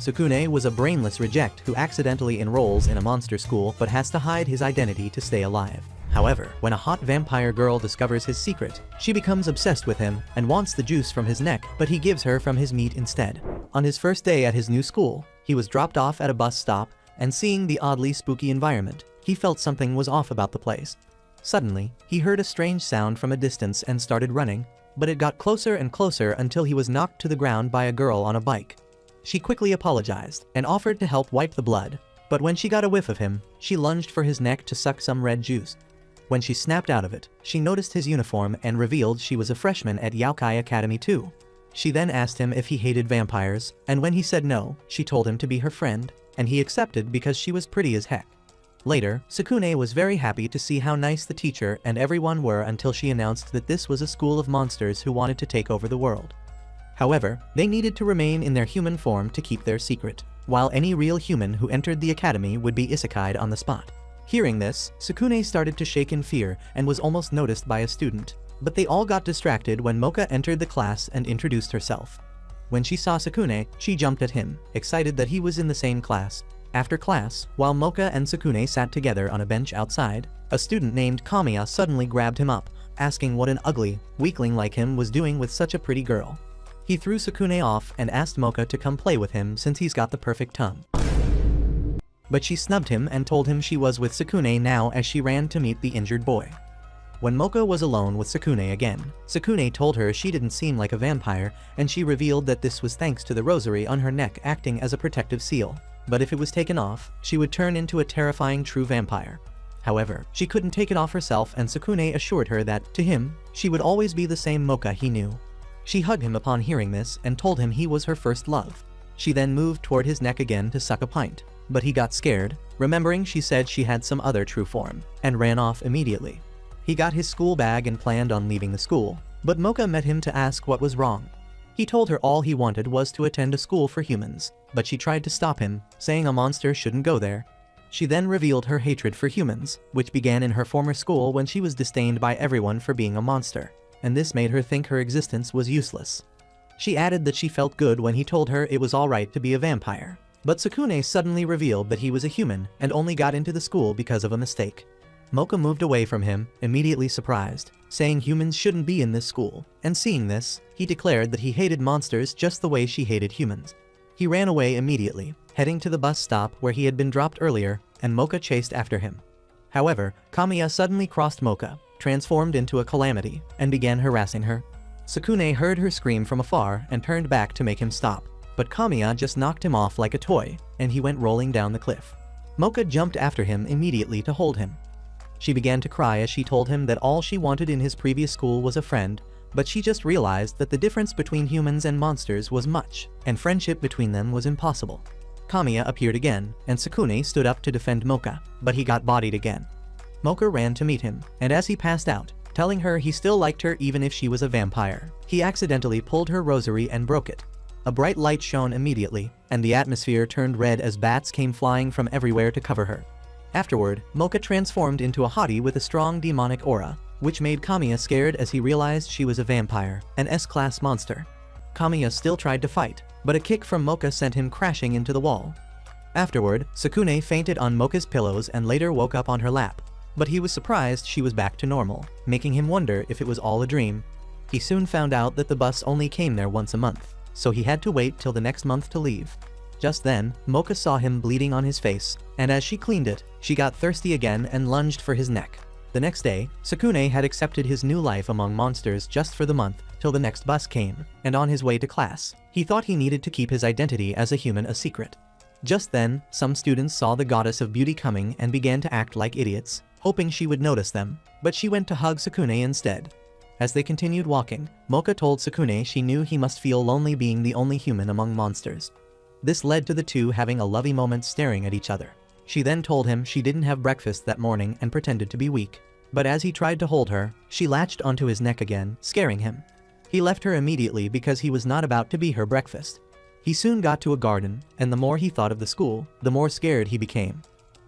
Sukune was a brainless reject who accidentally enrolls in a monster school but has to hide his identity to stay alive. However, when a hot vampire girl discovers his secret, she becomes obsessed with him and wants the juice from his neck, but he gives her from his meat instead. On his first day at his new school, he was dropped off at a bus stop, and seeing the oddly spooky environment, he felt something was off about the place. Suddenly, he heard a strange sound from a distance and started running, but it got closer and closer until he was knocked to the ground by a girl on a bike. She quickly apologized and offered to help wipe the blood, but when she got a whiff of him, she lunged for his neck to suck some red juice. When she snapped out of it, she noticed his uniform and revealed she was a freshman at Yaokai Academy too. She then asked him if he hated vampires, and when he said no, she told him to be her friend, and he accepted because she was pretty as heck. Later, Sukune was very happy to see how nice the teacher and everyone were until she announced that this was a school of monsters who wanted to take over the world. However, they needed to remain in their human form to keep their secret, while any real human who entered the academy would be isekai'd on the spot. Hearing this, Sukune started to shake in fear and was almost noticed by a student, but they all got distracted when Mocha entered the class and introduced herself. When she saw Sukune, she jumped at him, excited that he was in the same class. After class, while Mocha and Sukune sat together on a bench outside, a student named Kamiya suddenly grabbed him up, asking what an ugly weakling like him was doing with such a pretty girl. He threw Sukune off and asked Mocha to come play with him since he's got the perfect tongue. But she snubbed him and told him she was with Sukune now as she ran to meet the injured boy. When Mocha was alone with Sukune again, Sukune told her she didn't seem like a vampire, and she revealed that this was thanks to the rosary on her neck acting as a protective seal. But if it was taken off, she would turn into a terrifying true vampire. However, she couldn't take it off herself, and Sukune assured her that, to him, she would always be the same Mocha he knew. She hugged him upon hearing this and told him he was her first love. She then moved toward his neck again to suck a pint, but he got scared, remembering she said she had some other true form, and ran off immediately. He got his school bag and planned on leaving the school, but Mocha met him to ask what was wrong. He told her all he wanted was to attend a school for humans, but she tried to stop him, saying a monster shouldn't go there. She then revealed her hatred for humans, which began in her former school when she was disdained by everyone for being a monster, and this made her think her existence was useless. She added that she felt good when he told her it was alright to be a vampire, but Sukune suddenly revealed that he was a human and only got into the school because of a mistake. Mocha moved away from him, immediately surprised, saying humans shouldn't be in this school, and seeing this, he declared that he hated monsters just the way she hated humans. He ran away immediately, heading to the bus stop where he had been dropped earlier, and Mocha chased after him. However, Kamiya suddenly crossed Mocha, transformed into a calamity, and began harassing her. Sukune heard her scream from afar and turned back to make him stop, but Kamiya just knocked him off like a toy, and he went rolling down the cliff. Mocha jumped after him immediately to hold him. She began to cry as she told him that all she wanted in his previous school was a friend, but she just realized that the difference between humans and monsters was much, and friendship between them was impossible. Kamiya appeared again, and Sukune stood up to defend Mocha, but he got bodied again. Mocha ran to meet him, and as he passed out, telling her he still liked her even if she was a vampire, he accidentally pulled her rosary and broke it. A bright light shone immediately, and the atmosphere turned red as bats came flying from everywhere to cover her. Afterward, Mocha transformed into a hottie with a strong demonic aura, which made Kamiya scared as he realized she was a vampire, an S-class monster. Kamiya still tried to fight, but a kick from Mocha sent him crashing into the wall. Afterward, Sukune fainted on Mocha's pillows and later woke up on her lap, but he was surprised she was back to normal, making him wonder if it was all a dream. He soon found out that the bus only came there once a month, so he had to wait till the next month to leave. Just then, Mocha saw him bleeding on his face, and as she cleaned it, she got thirsty again and lunged for his neck. The next day, Sukune had accepted his new life among monsters just for the month, till the next bus came, and on his way to class, he thought he needed to keep his identity as a human a secret. Just then, some students saw the goddess of beauty coming and began to act like idiots, hoping she would notice them, but she went to hug Sukune instead. As they continued walking, Mocha told Sukune she knew he must feel lonely being the only human among monsters. This led to the two having a lovey moment staring at each other. She then told him she didn't have breakfast that morning and pretended to be weak. But as he tried to hold her, she latched onto his neck again, scaring him. He left her immediately because he was not about to be her breakfast. He soon got to a garden, and the more he thought of the school, the more scared he became.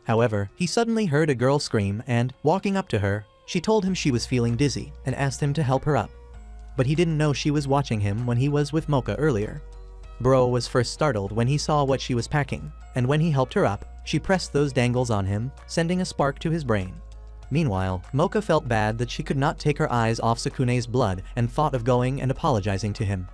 However, he suddenly heard a girl scream and, walking up to her, she told him she was feeling dizzy and asked him to help her up. But he didn't know she was watching him when he was with Mocha earlier. Bro was first startled when he saw what she was packing, and when he helped her up, she pressed those dangles on him, sending a spark to his brain. Meanwhile, Mocha felt bad that she could not take her eyes off Sukune's blood and thought of going and apologizing to him.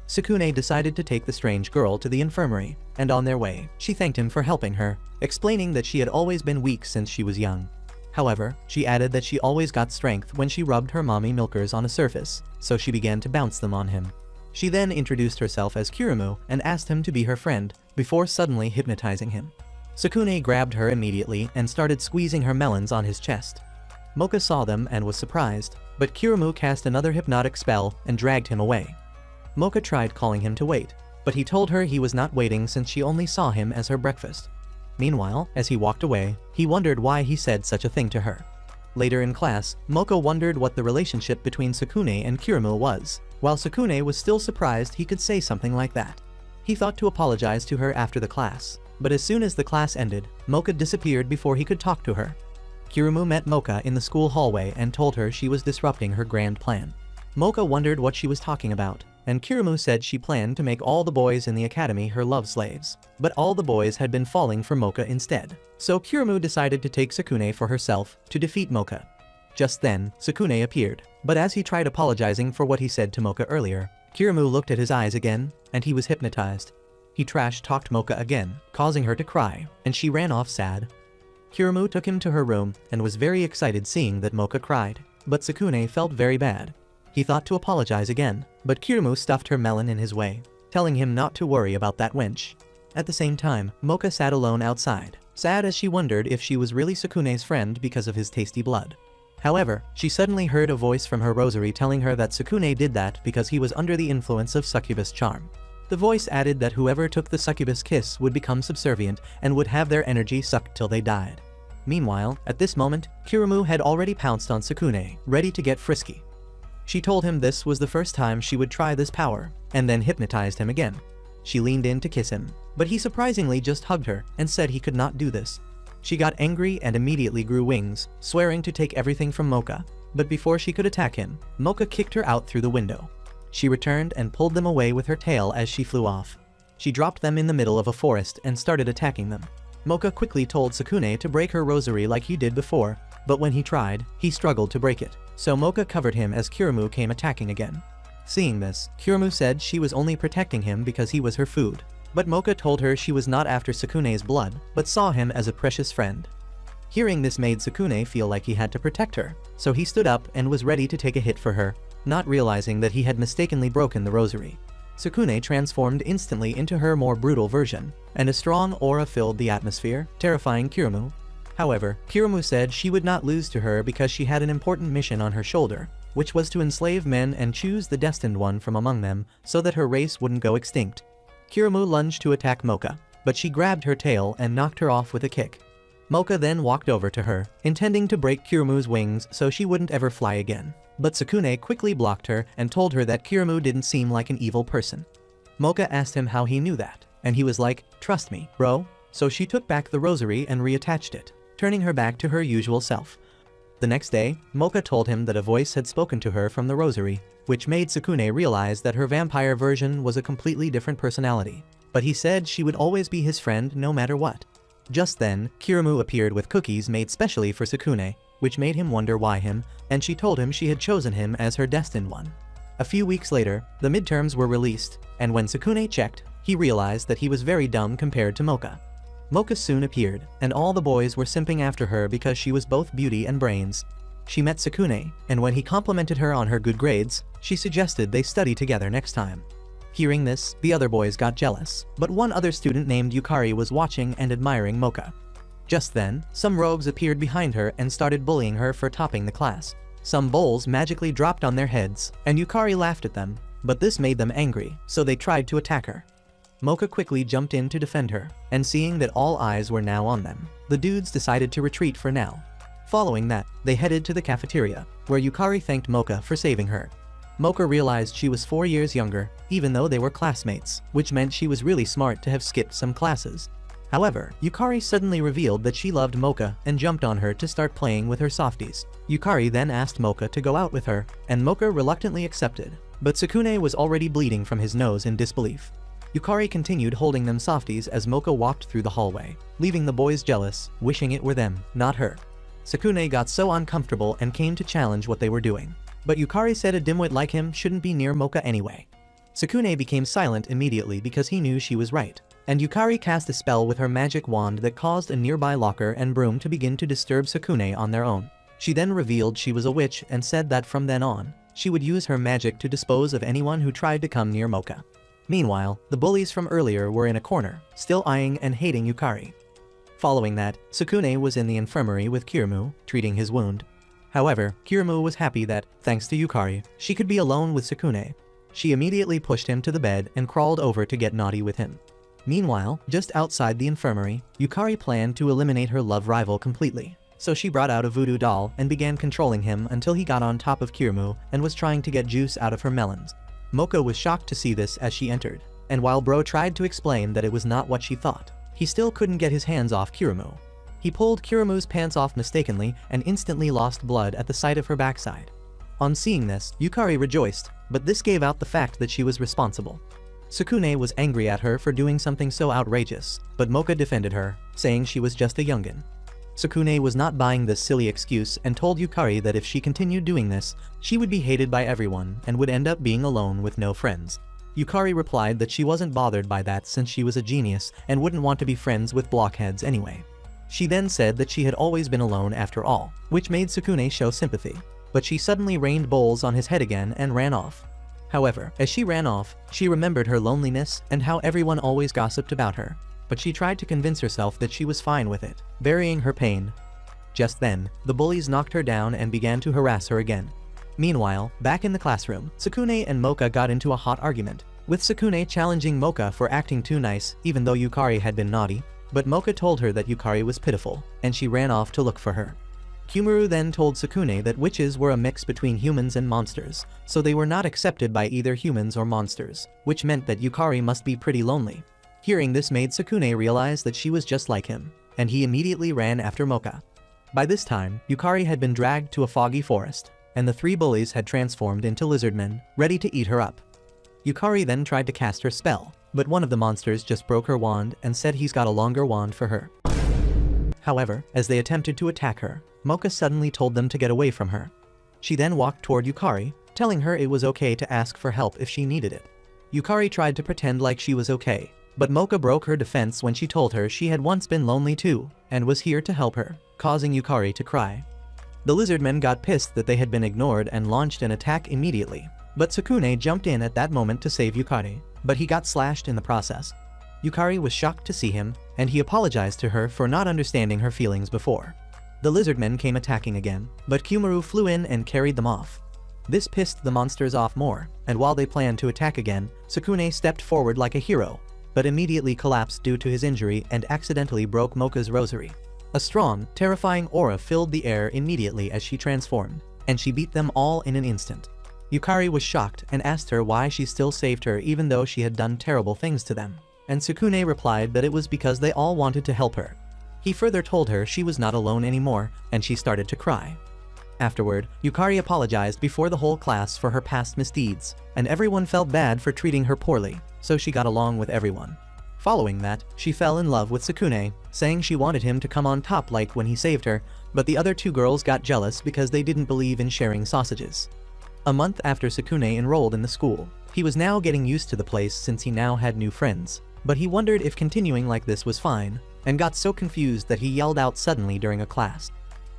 Sukune decided to take the strange girl to the infirmary, and on their way, she thanked him for helping her, explaining that she had always been weak since she was young. However, she added that she always got strength when she rubbed her mommy milkers on a surface, so she began to bounce them on him. She then introduced herself as Kirimu and asked him to be her friend, before suddenly hypnotizing him. Sukune grabbed her immediately and started squeezing her melons on his chest. Mocha saw them and was surprised, but Kirimu cast another hypnotic spell and dragged him away. Mocha tried calling him to wait, but he told her he was not waiting since she only saw him as her breakfast. Meanwhile, as he walked away, he wondered why he said such a thing to her. Later in class, Mocha wondered what the relationship between Sukune and Kirimu was, while Sukune was still surprised he could say something like that. He thought to apologize to her after the class, but as soon as the class ended, Mocha disappeared before he could talk to her. Kirimu met Mocha in the school hallway and told her she was disrupting her grand plan. Mocha wondered what she was talking about, and Kirimu said she planned to make all the boys in the academy her love slaves. But all the boys had been falling for Mocha instead. So Kirimu decided to take Sukune for herself to defeat Mocha. Just then, Sukune appeared, but as he tried apologizing for what he said to Mocha earlier, Kirimu looked at his eyes again, and he was hypnotized. He trash-talked Mocha again, causing her to cry, and she ran off sad. Kirimu took him to her room and was very excited seeing that Mocha cried, but Sukune felt very bad. He thought to apologize again, but Kirimu stuffed her melon in his way, telling him not to worry about that wench. At the same time, Mocha sat alone outside, sad as she wondered if she was really Sukune's friend because of his tasty blood. However, she suddenly heard a voice from her rosary telling her that Sukune did that because he was under the influence of succubus charm. The voice added that whoever took the succubus kiss would become subservient and would have their energy sucked till they died. Meanwhile, at this moment, Kirimu had already pounced on Sukune, ready to get frisky. She told him this was the first time she would try this power, and then hypnotized him again. She leaned in to kiss him, but he surprisingly just hugged her and said he could not do this. She got angry and immediately grew wings, swearing to take everything from Mocha, but before she could attack him, Mocha kicked her out through the window. She returned and pulled them away with her tail as she flew off. She dropped them in the middle of a forest and started attacking them. Mocha quickly told Sukune to break her rosary like he did before, but when he tried, he struggled to break it, so Mocha covered him as Kirimu came attacking again. Seeing this, Kirimu said she was only protecting him because he was her food, but Mocha told her she was not after Sukune's blood, but saw him as a precious friend. Hearing this made Sukune feel like he had to protect her, so he stood up and was ready to take a hit for her, not realizing that he had mistakenly broken the rosary. Sukune transformed instantly into her more brutal version, and a strong aura filled the atmosphere, terrifying Kirimu. However, Kirimu said she would not lose to her because she had an important mission on her shoulder, which was to enslave men and choose the destined one from among them so that her race wouldn't go extinct. Kirimu lunged to attack Mocha, but she grabbed her tail and knocked her off with a kick. Mocha then walked over to her, intending to break Kirimu's wings so she wouldn't ever fly again. But Sukune quickly blocked her and told her that Kirimu didn't seem like an evil person. Mocha asked him how he knew that, and he was like, "Trust me, bro." So she took back the rosary and reattached it, turning her back to her usual self. The next day, Mocha told him that a voice had spoken to her from the rosary, which made Sukune realize that her vampire version was a completely different personality. But he said she would always be his friend no matter what. Just then, Kirimu appeared with cookies made specially for Sukune, which made him wonder why him, and she told him she had chosen him as her destined one. A few weeks later, the midterms were released, and when Sukune checked, he realized that he was very dumb compared to Mocha. Mocha soon appeared, and all the boys were simping after her because she was both beauty and brains. She met Sukune, and when he complimented her on her good grades, she suggested they study together next time. Hearing this, the other boys got jealous, but one other student named Yukari was watching and admiring Mocha. Just then, some rogues appeared behind her and started bullying her for topping the class. Some bowls magically dropped on their heads, and Yukari laughed at them, but this made them angry, so they tried to attack her. Mocha quickly jumped in to defend her, and seeing that all eyes were now on them, the dudes decided to retreat for now. Following that, they headed to the cafeteria, where Yukari thanked Mocha for saving her. Mocha realized she was 4 years younger, even though they were classmates, which meant she was really smart to have skipped some classes. However, Yukari suddenly revealed that she loved Mocha and jumped on her to start playing with her softies. Yukari then asked Mocha to go out with her, and Mocha reluctantly accepted, but Sukune was already bleeding from his nose in disbelief. Yukari continued holding them softies as Mocha walked through the hallway, leaving the boys jealous, wishing it were them, not her. Sukune got so uncomfortable and came to challenge what they were doing. But Yukari said a dimwit like him shouldn't be near Mocha anyway. Sukune became silent immediately because he knew she was right, and Yukari cast a spell with her magic wand that caused a nearby locker and broom to begin to disturb Sukune on their own. She then revealed she was a witch and said that from then on, she would use her magic to dispose of anyone who tried to come near Mocha. Meanwhile, the bullies from earlier were in a corner, still eyeing and hating Yukari. Following that, Sukune was in the infirmary with Kiryu, treating his wound. However, Kiryu was happy that, thanks to Yukari, she could be alone with Sukune. She immediately pushed him to the bed and crawled over to get naughty with him. Meanwhile, just outside the infirmary, Yukari planned to eliminate her love rival completely. So she brought out a voodoo doll and began controlling him until he got on top of Kiryu and was trying to get juice out of her melons. Mocha was shocked to see this as she entered, and while Bro tried to explain that it was not what she thought, he still couldn't get his hands off Kiryu. He pulled Kiryu's pants off mistakenly and instantly lost blood at the sight of her backside. On seeing this, Yukari rejoiced, but this gave out the fact that she was responsible. Sukune was angry at her for doing something so outrageous, but Mocha defended her, saying she was just a youngin. Sukune was not buying this silly excuse and told Yukari that if she continued doing this, she would be hated by everyone and would end up being alone with no friends. Yukari replied that she wasn't bothered by that since she was a genius and wouldn't want to be friends with blockheads anyway. She then said that she had always been alone after all, which made Sukune show sympathy, but she suddenly rained bowls on his head again and ran off. However, as she ran off, she remembered her loneliness and how everyone always gossiped about her, but she tried to convince herself that she was fine with it, burying her pain. Just then, the bullies knocked her down and began to harass her again. Meanwhile, back in the classroom, Sukune and Mocha got into a hot argument, with Sukune challenging Mocha for acting too nice even though Yukari had been naughty, but Mocha told her that Yukari was pitiful, and she ran off to look for her. Kiryu then told Sukune that witches were a mix between humans and monsters, so they were not accepted by either humans or monsters, which meant that Yukari must be pretty lonely. Hearing this made Sukune realize that she was just like him, and he immediately ran after Mocha. By this time, Yukari had been dragged to a foggy forest, and the three bullies had transformed into lizardmen, ready to eat her up. Yukari then tried to cast her spell, but one of the monsters just broke her wand and said he's got a longer wand for her. However, as they attempted to attack her, Mocha suddenly told them to get away from her. She then walked toward Yukari, telling her it was okay to ask for help if she needed it. Yukari tried to pretend like she was okay, but Mocha broke her defense when she told her she had once been lonely too, and was here to help her, causing Yukari to cry. The lizardmen got pissed that they had been ignored and launched an attack immediately, but Sukune jumped in at that moment to save Yukari, but he got slashed in the process. Yukari was shocked to see him, and he apologized to her for not understanding her feelings before. The lizardmen came attacking again, but Kiryu flew in and carried them off. This pissed the monsters off more, and while they planned to attack again, Sukune stepped forward like a hero, but immediately collapsed due to his injury and accidentally broke Mocha's rosary. A strong, terrifying aura filled the air immediately as she transformed, and she beat them all in an instant. Yukari was shocked and asked her why she still saved her even though she had done terrible things to them, and Sukune replied that it was because they all wanted to help her. He further told her she was not alone anymore, and she started to cry. Afterward, Yukari apologized before the whole class for her past misdeeds, and everyone felt bad for treating her poorly, so she got along with everyone. Following that, she fell in love with Sukune, saying she wanted him to come on top like when he saved her, but the other two girls got jealous because they didn't believe in sharing sausages. A month after Sukune enrolled in the school, he was now getting used to the place since he now had new friends, but he wondered if continuing like this was fine, and got so confused that he yelled out suddenly during a class.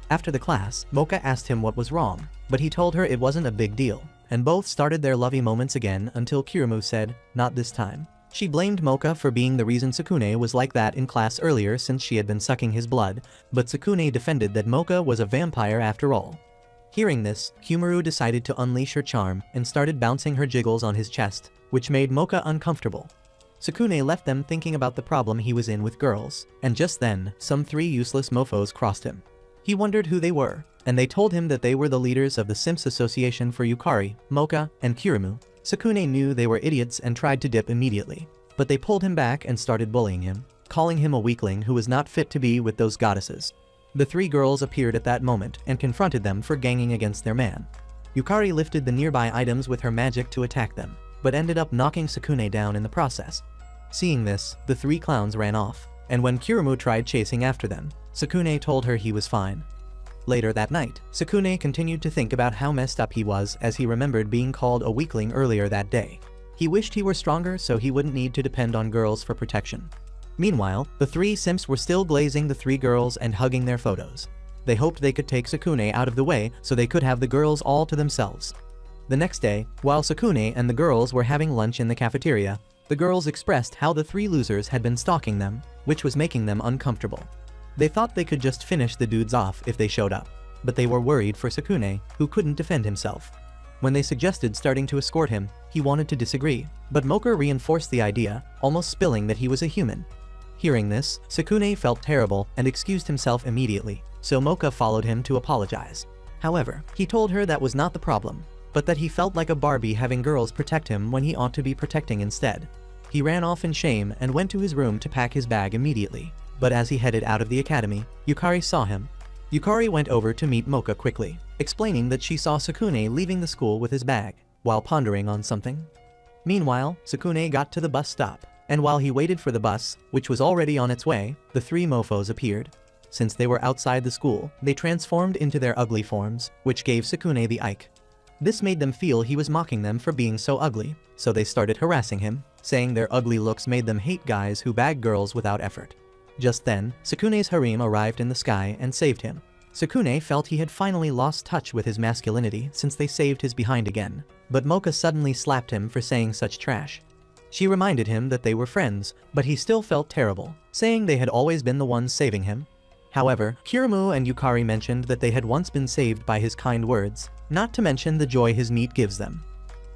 After the class, Mocha asked him what was wrong, but he told her it wasn't a big deal, and both started their lovey moments again until Kiryu said, "Not this time." She blamed Mocha for being the reason Sukune was like that in class earlier since she had been sucking his blood, but Sukune defended that Mocha was a vampire after all. Hearing this, Kiryu decided to unleash her charm and started bouncing her jiggles on his chest, which made Mocha uncomfortable. Sukune left them thinking about the problem he was in with girls, and just then, some three useless mofos crossed him. He wondered who they were, and they told him that they were the leaders of the Simps Association for Yukari, Mocha, and Kiryu. Sukune knew they were idiots and tried to dip immediately, but they pulled him back and started bullying him, calling him a weakling who was not fit to be with those goddesses. The three girls appeared at that moment and confronted them for ganging against their man. Yukari lifted the nearby items with her magic to attack them, but ended up knocking Sukune down in the process. Seeing this, the three clowns ran off, and when Kirimu tried chasing after them, Sukune told her he was fine. Later that night, Sukune continued to think about how messed up he was as he remembered being called a weakling earlier that day. He wished he were stronger so he wouldn't need to depend on girls for protection. Meanwhile, the three simps were still glazing the three girls and hugging their photos. They hoped they could take Sukune out of the way so they could have the girls all to themselves. The next day, while Sukune and the girls were having lunch in the cafeteria, the girls expressed how the three losers had been stalking them, which was making them uncomfortable. They thought they could just finish the dudes off if they showed up, but they were worried for Sukune, who couldn't defend himself. When they suggested starting to escort him, he wanted to disagree, but Mocha reinforced the idea, almost spilling that he was a human. Hearing this, Sukune felt terrible and excused himself immediately, so Mocha followed him to apologize. However, he told her that was not the problem, but that he felt like a Barbie having girls protect him when he ought to be protecting instead. He ran off in shame and went to his room to pack his bag immediately, but as he headed out of the academy, Yukari saw him. Yukari went over to meet Mocha quickly, explaining that she saw Sukune leaving the school with his bag, while pondering on something. Meanwhile, Sukune got to the bus stop, and while he waited for the bus, which was already on its way, the three mofos appeared. Since they were outside the school, they transformed into their ugly forms, which gave Sukune the ick. This made them feel he was mocking them for being so ugly, so they started harassing him, saying their ugly looks made them hate guys who bag girls without effort. Just then, Sukune's harem arrived in the sky and saved him. Sukune felt he had finally lost touch with his masculinity since they saved his behind again, but Mocha suddenly slapped him for saying such trash. She reminded him that they were friends, but he still felt terrible, saying they had always been the ones saving him. However, Kirimu and Yukari mentioned that they had once been saved by his kind words, not to mention the joy his meat gives them.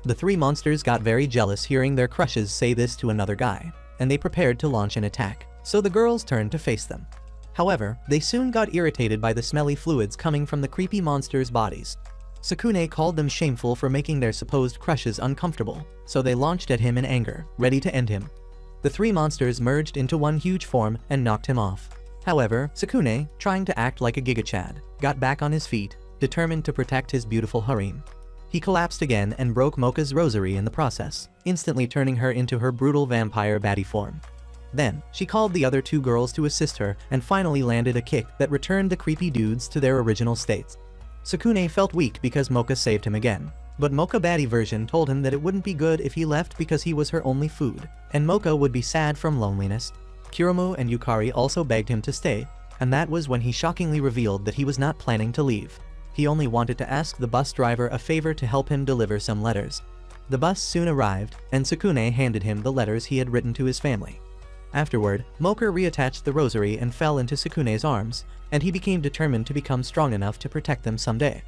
The three monsters got very jealous hearing their crushes say this to another guy, and they prepared to launch an attack, so the girls turned to face them. However, they soon got irritated by the smelly fluids coming from the creepy monsters' bodies. Sukune called them shameful for making their supposed crushes uncomfortable, so they launched at him in anger, ready to end him. The three monsters merged into one huge form and knocked him off. However, Sukune, trying to act like a Giga Chad, got back on his feet, determined to protect his beautiful harem. He collapsed again and broke Mocha's rosary in the process, instantly turning her into her brutal vampire baddie form. Then, she called the other two girls to assist her and finally landed a kick that returned the creepy dudes to their original states. Sukune felt weak because Mocha saved him again, but Mocha baddie version told him that it wouldn't be good if he left because he was her only food, and Mocha would be sad from loneliness. Kirimu and Yukari also begged him to stay, and that was when he shockingly revealed that he was not planning to leave. He only wanted to ask the bus driver a favor to help him deliver some letters. The bus soon arrived, and Sukune handed him the letters he had written to his family. Afterward, Mocha reattached the rosary and fell into Sukune's arms, and he became determined to become strong enough to protect them someday.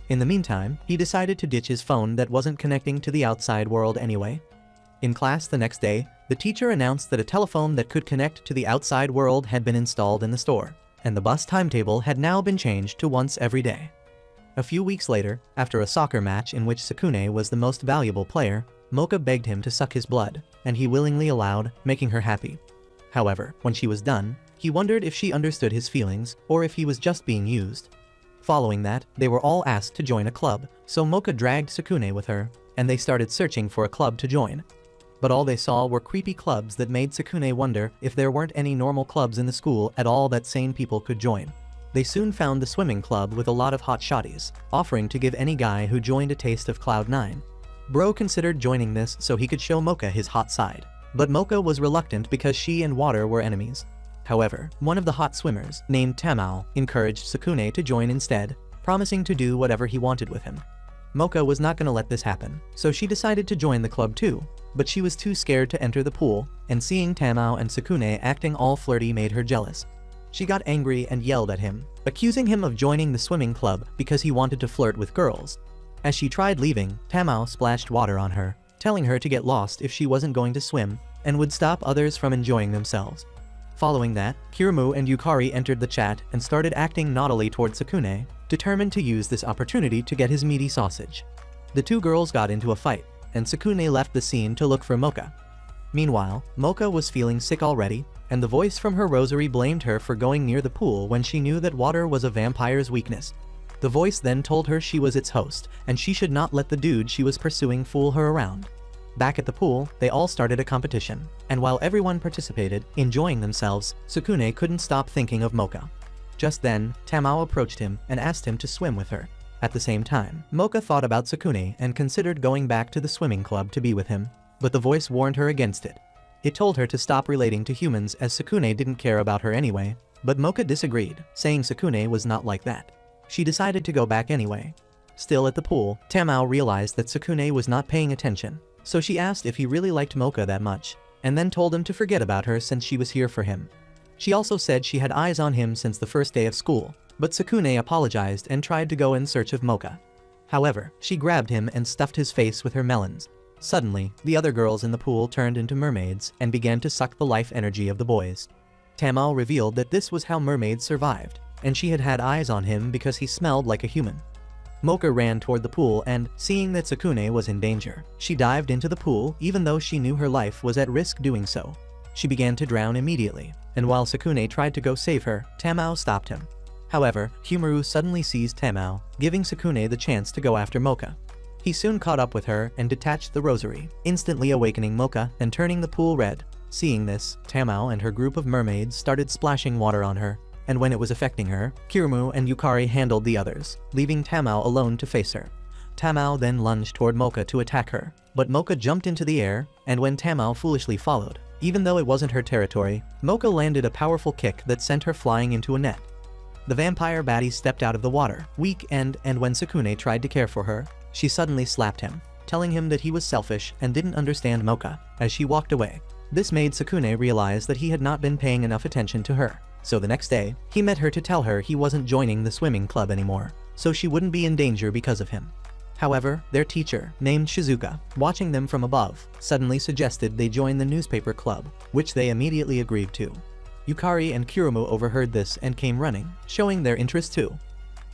In the meantime, he decided to ditch his phone that wasn't connecting to the outside world anyway. In class the next day, the teacher announced that a telephone that could connect to the outside world had been installed in the store, and the bus timetable had now been changed to once every day. A few weeks later, after a soccer match in which Sukune was the most valuable player, Mocha begged him to suck his blood, and he willingly allowed, making her happy. However, when she was done, he wondered if she understood his feelings or if he was just being used. Following that, they were all asked to join a club, so Mocha dragged Sukune with her, and they started searching for a club to join. But all they saw were creepy clubs that made Sukune wonder if there weren't any normal clubs in the school at all that sane people could join. They soon found the swimming club with a lot of hot shotties, offering to give any guy who joined a taste of Cloud 9. Bro considered joining this so he could show Mocha his hot side, but Mocha was reluctant because she and water were enemies. However, one of the hot swimmers, named Tamao, encouraged Sukune to join instead, promising to do whatever he wanted with him. Mocha was not going to let this happen, so she decided to join the club too, but she was too scared to enter the pool, and seeing Tamao and Sukune acting all flirty made her jealous. She got angry and yelled at him, accusing him of joining the swimming club because he wanted to flirt with girls. As she tried leaving, Tamao splashed water on her, telling her to get lost if she wasn't going to swim, and would stop others from enjoying themselves. Following that, Kirimu and Yukari entered the chat and started acting naughtily toward Sukune, determined to use this opportunity to get his meaty sausage. The two girls got into a fight, and Sukune left the scene to look for Mocha. Meanwhile, Mocha was feeling sick already, and the voice from her rosary blamed her for going near the pool when she knew that water was a vampire's weakness. The voice then told her she was its host, and she should not let the dude she was pursuing fool her around. Back at the pool, they all started a competition, and while everyone participated, enjoying themselves, Sukune couldn't stop thinking of Mocha. Just then, Tamao approached him and asked him to swim with her. At the same time, Mocha thought about Sukune and considered going back to the swimming club to be with him, but the voice warned her against it. It told her to stop relating to humans as Sukune didn't care about her anyway, but Mocha disagreed, saying Sukune was not like that. She decided to go back anyway. Still at the pool, Tamao realized that Sukune was not paying attention, so she asked if he really liked Mocha that much, and then told him to forget about her since she was here for him. She also said she had eyes on him since the first day of school, but Sukune apologized and tried to go in search of Mocha. However, she grabbed him and stuffed his face with her melons. Suddenly, the other girls in the pool turned into mermaids and began to suck the life energy of the boys. Tamao revealed that this was how mermaids survived, and she had had eyes on him because he smelled like a human. Mocha ran toward the pool and, seeing that Sukune was in danger, she dived into the pool even though she knew her life was at risk doing so. She began to drown immediately, and while Sukune tried to go save her, Tamao stopped him. However, Humaru suddenly seized Tamao, giving Sukune the chance to go after Mocha. He soon caught up with her and detached the rosary, instantly awakening Mocha and turning the pool red. Seeing this, Tamao and her group of mermaids started splashing water on her, and when it was affecting her, Kiryu and Yukari handled the others, leaving Tamao alone to face her. Tamao then lunged toward Mocha to attack her, but Mocha jumped into the air, and when Tamao foolishly followed, even though it wasn't her territory, Mocha landed a powerful kick that sent her flying into a net. The vampire baddie stepped out of the water, weak and when Sukune tried to care for her, she suddenly slapped him, telling him that he was selfish and didn't understand Mocha, as she walked away. This made Sukune realize that he had not been paying enough attention to her, so the next day, he met her to tell her he wasn't joining the swimming club anymore, so she wouldn't be in danger because of him. However, their teacher, named Shizuka, watching them from above, suddenly suggested they join the newspaper club, which they immediately agreed to. Yukari and Kiryu overheard this and came running, showing their interest too.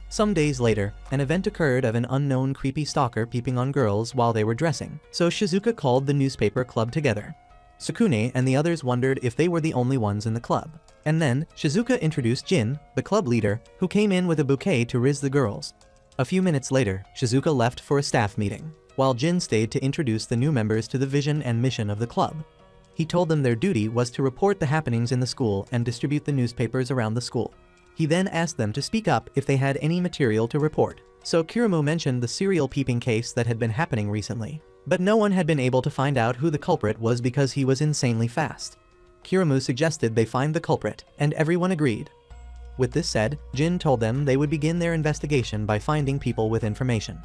Some days later, an event occurred of an unknown creepy stalker peeping on girls while they were dressing, so Shizuka called the newspaper club together. Sukune and the others wondered if they were the only ones in the club. And then, Shizuka introduced Jin, the club leader, who came in with a bouquet to riz the girls. A few minutes later, Shizuka left for a staff meeting, while Jin stayed to introduce the new members to the vision and mission of the club. He told them their duty was to report the happenings in the school and distribute the newspapers around the school. He then asked them to speak up if they had any material to report. So Kiryu mentioned the serial peeping case that had been happening recently, but no one had been able to find out who the culprit was because he was insanely fast. Kiryu suggested they find the culprit, and everyone agreed. With this said, Jin told them they would begin their investigation by finding people with information.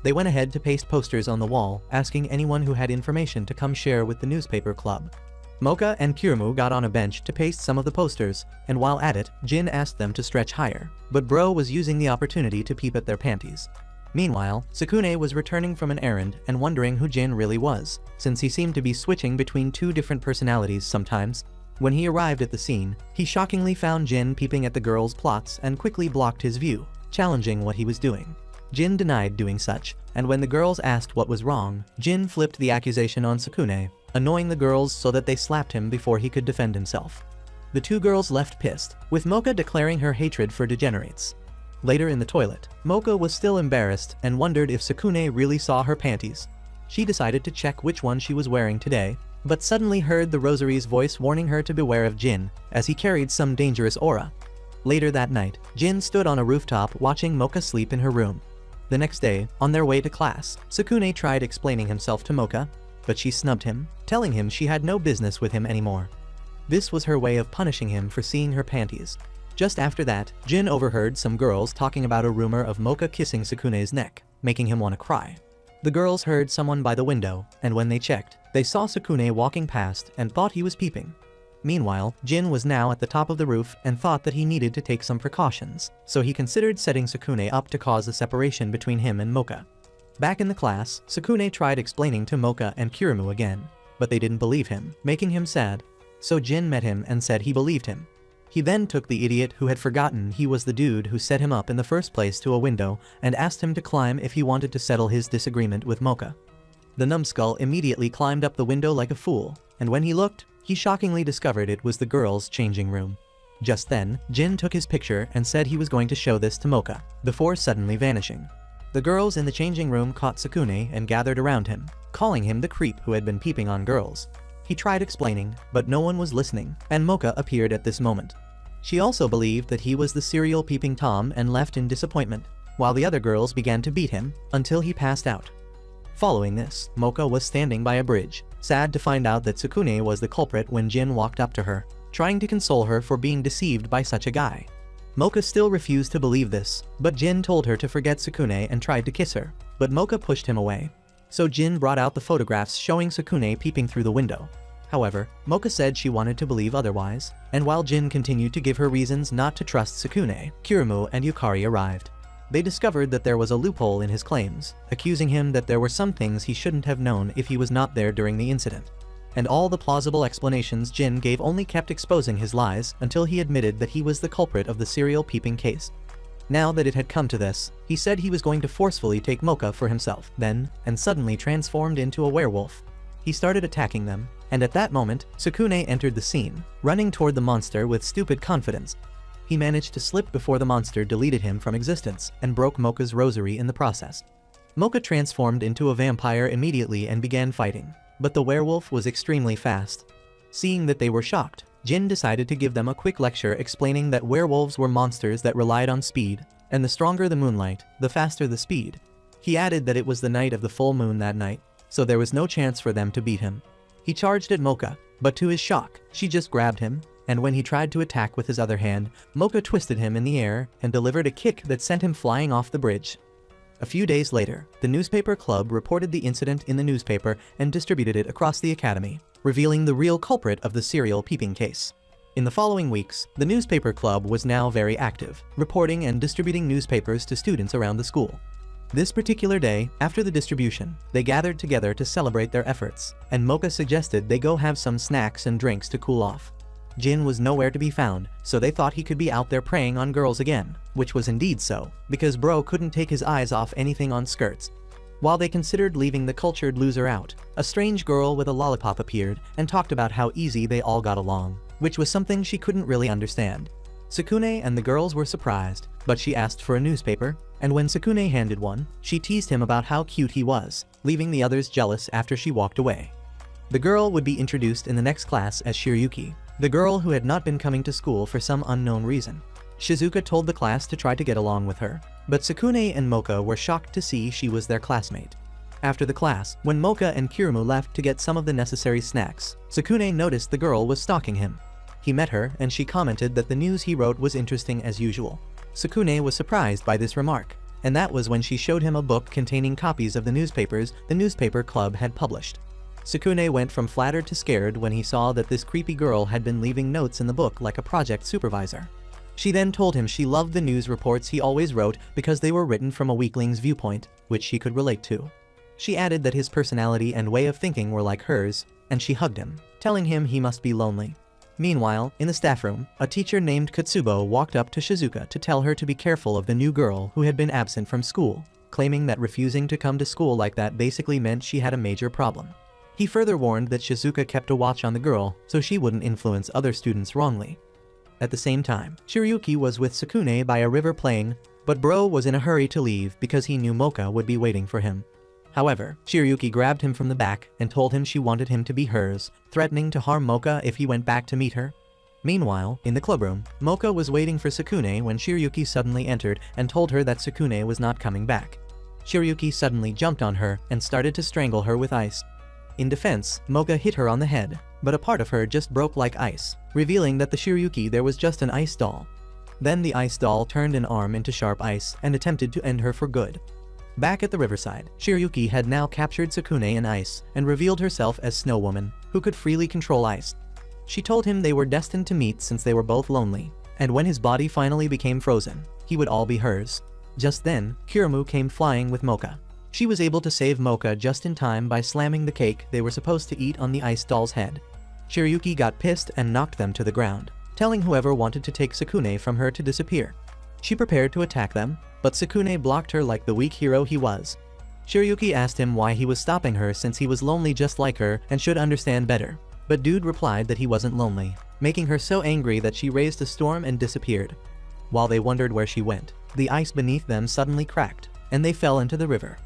They went ahead to paste posters on the wall, asking anyone who had information to come share with the newspaper club. Mocha and Kiryu got on a bench to paste some of the posters, and while at it, Jin asked them to stretch higher, but Bro was using the opportunity to peep at their panties. Meanwhile, Sukune was returning from an errand and wondering who Jin really was, since he seemed to be switching between two different personalities sometimes. When he arrived at the scene, he shockingly found Jin peeping at the girls' plots and quickly blocked his view, challenging what he was doing. Jin denied doing such, and when the girls asked what was wrong, Jin flipped the accusation on Sukune, annoying the girls so that they slapped him before he could defend himself. The two girls left pissed, with Mocha declaring her hatred for degenerates. Later in the toilet, Mocha was still embarrassed and wondered if Sukune really saw her panties. She decided to check which one she was wearing today, but suddenly heard the rosary's voice warning her to beware of Jin, as he carried some dangerous aura. Later that night, Jin stood on a rooftop watching Mocha sleep in her room. The next day, on their way to class, Sukune tried explaining himself to Mocha, but she snubbed him, telling him she had no business with him anymore. This was her way of punishing him for seeing her panties. Just after that, Jin overheard some girls talking about a rumor of Mocha kissing Sukune's neck, making him want to cry. The girls heard someone by the window, and when they checked, they saw Sukune walking past and thought he was peeping. Meanwhile, Jin was now at the top of the roof and thought that he needed to take some precautions, so he considered setting Sukune up to cause a separation between him and Mocha. Back in the class, Sukune tried explaining to Mocha and Kiryu again, but they didn't believe him, making him sad. So Jin met him and said he believed him. He then took the idiot who had forgotten he was the dude who set him up in the first place to a window and asked him to climb if he wanted to settle his disagreement with Mocha. The numbskull immediately climbed up the window like a fool, and when he looked, he shockingly discovered it was the girls' changing room. Just then, Jin took his picture and said he was going to show this to Mocha, before suddenly vanishing. The girls in the changing room caught Sukune and gathered around him, calling him the creep who had been peeping on girls. He tried explaining, but no one was listening, and Mocha appeared at this moment. She also believed that he was the serial peeping Tom and left in disappointment, while the other girls began to beat him until he passed out. Following this, Mocha was standing by a bridge, sad to find out that Sukune was the culprit when Jin walked up to her, trying to console her for being deceived by such a guy. Mocha still refused to believe this, but Jin told her to forget Sukune and tried to kiss her, but Mocha pushed him away. So Jin brought out the photographs showing Sukune peeping through the window. However, Mocha said she wanted to believe otherwise, and while Jin continued to give her reasons not to trust Sukune, Kiryu and Yukari arrived. They discovered that there was a loophole in his claims, accusing him that there were some things he shouldn't have known if he was not there during the incident. And all the plausible explanations Jin gave only kept exposing his lies until he admitted that he was the culprit of the serial peeping case. Now that it had come to this, he said he was going to forcefully take Mocha for himself, then, and suddenly transformed into a werewolf. He started attacking them, and at that moment, Sukune entered the scene, running toward the monster with stupid confidence. He managed to slip before the monster deleted him from existence and broke Mocha's rosary in the process. Mocha transformed into a vampire immediately and began fighting, but the werewolf was extremely fast. Seeing that they were shocked, Jin decided to give them a quick lecture explaining that werewolves were monsters that relied on speed, and the stronger the moonlight, the faster the speed. He added that it was the night of the full moon that night, so there was no chance for them to beat him. He charged at Mocha, but to his shock, she just grabbed him, and when he tried to attack with his other hand, Mocha twisted him in the air and delivered a kick that sent him flying off the bridge. A few days later, the newspaper club reported the incident in the newspaper and distributed it across the academy, revealing the real culprit of the serial peeping case. In the following weeks, the newspaper club was now very active, reporting and distributing newspapers to students around the school. This particular day, after the distribution, they gathered together to celebrate their efforts, and Mocha suggested they go have some snacks and drinks to cool off. Jin was nowhere to be found, so they thought he could be out there preying on girls again, which was indeed so, because bro couldn't take his eyes off anything on skirts. While they considered leaving the cultured loser out, a strange girl with a lollipop appeared and talked about how easy they all got along, which was something she couldn't really understand. Sukune and the girls were surprised, but she asked for a newspaper, and when Sukune handed one, she teased him about how cute he was, leaving the others jealous after she walked away. The girl would be introduced in the next class as Shiryuki, the girl who had not been coming to school for some unknown reason. Shizuka told the class to try to get along with her, but Sukune and Mocha were shocked to see she was their classmate. After the class, when Mocha and Kiryu left to get some of the necessary snacks, Sukune noticed the girl was stalking him. He met her and she commented that the news he wrote was interesting as usual. Sukune was surprised by this remark, and that was when she showed him a book containing copies of the newspapers the newspaper club had published. Sukune went from flattered to scared when he saw that this creepy girl had been leaving notes in the book like a project supervisor. She then told him she loved the news reports he always wrote because they were written from a weakling's viewpoint, which she could relate to. She added that his personality and way of thinking were like hers, and she hugged him, telling him he must be lonely. Meanwhile, in the staff room, a teacher named Katsubo walked up to Shizuka to tell her to be careful of the new girl who had been absent from school, claiming that refusing to come to school like that basically meant she had a major problem. He further warned that Shizuka kept a watch on the girl so she wouldn't influence other students wrongly. At the same time, Shiryuki was with Sukune by a river playing, but bro was in a hurry to leave because he knew Mocha would be waiting for him. However, Shiryuki grabbed him from the back and told him she wanted him to be hers, threatening to harm Mocha if he went back to meet her. Meanwhile, in the clubroom, Mocha was waiting for Sukune when Shiryuki suddenly entered and told her that Sukune was not coming back. Shiryuki suddenly jumped on her and started to strangle her with ice. In defense, Mocha hit her on the head, but a part of her just broke like ice, revealing that the Shiryuki there was just an ice doll. Then the ice doll turned an arm into sharp ice and attempted to end her for good. Back at the riverside, Shiryuki had now captured Sukune in ice and revealed herself as Snow Woman, who could freely control ice. She told him they were destined to meet since they were both lonely, and when his body finally became frozen, he would all be hers. Just then, Kiryu came flying with Mocha. She was able to save Mocha just in time by slamming the cake they were supposed to eat on the ice doll's head. Shiryuki got pissed and knocked them to the ground, telling whoever wanted to take Sukune from her to disappear. She prepared to attack them, but Sukune blocked her like the weak hero he was. Shiryuki asked him why he was stopping her since he was lonely just like her and should understand better, but dude replied that he wasn't lonely, making her so angry that she raised a storm and disappeared. While they wondered where she went, the ice beneath them suddenly cracked, and they fell into the river.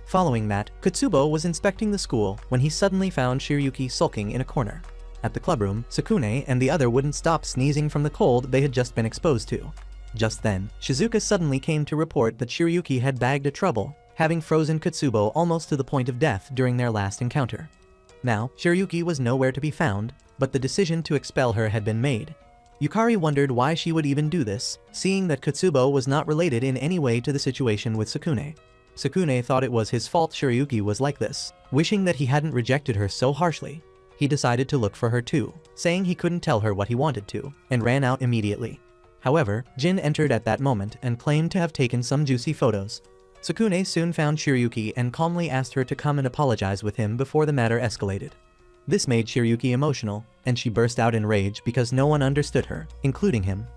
Following that, Katsubo was inspecting the school when he suddenly found Shiryuki sulking in a corner. At the clubroom, Sukune and the other wouldn't stop sneezing from the cold they had just been exposed to. Just then, Shizuka suddenly came to report that Shiryuki had bagged a trouble, having frozen Katsubo almost to the point of death during their last encounter. Now, Shiryuki was nowhere to be found, but the decision to expel her had been made. Yukari wondered why she would even do this, seeing that Katsubo was not related in any way to the situation with Sukune. Sukune thought it was his fault Shiryuki was like this, wishing that he hadn't rejected her so harshly. He decided to look for her too, saying he couldn't tell her what he wanted to, and ran out immediately. However, Jin entered at that moment and claimed to have taken some juicy photos. Sukune soon found Shiryuki and calmly asked her to come and apologize with him before the matter escalated. This made Shiryuki emotional, and she burst out in rage because no one understood her, including him.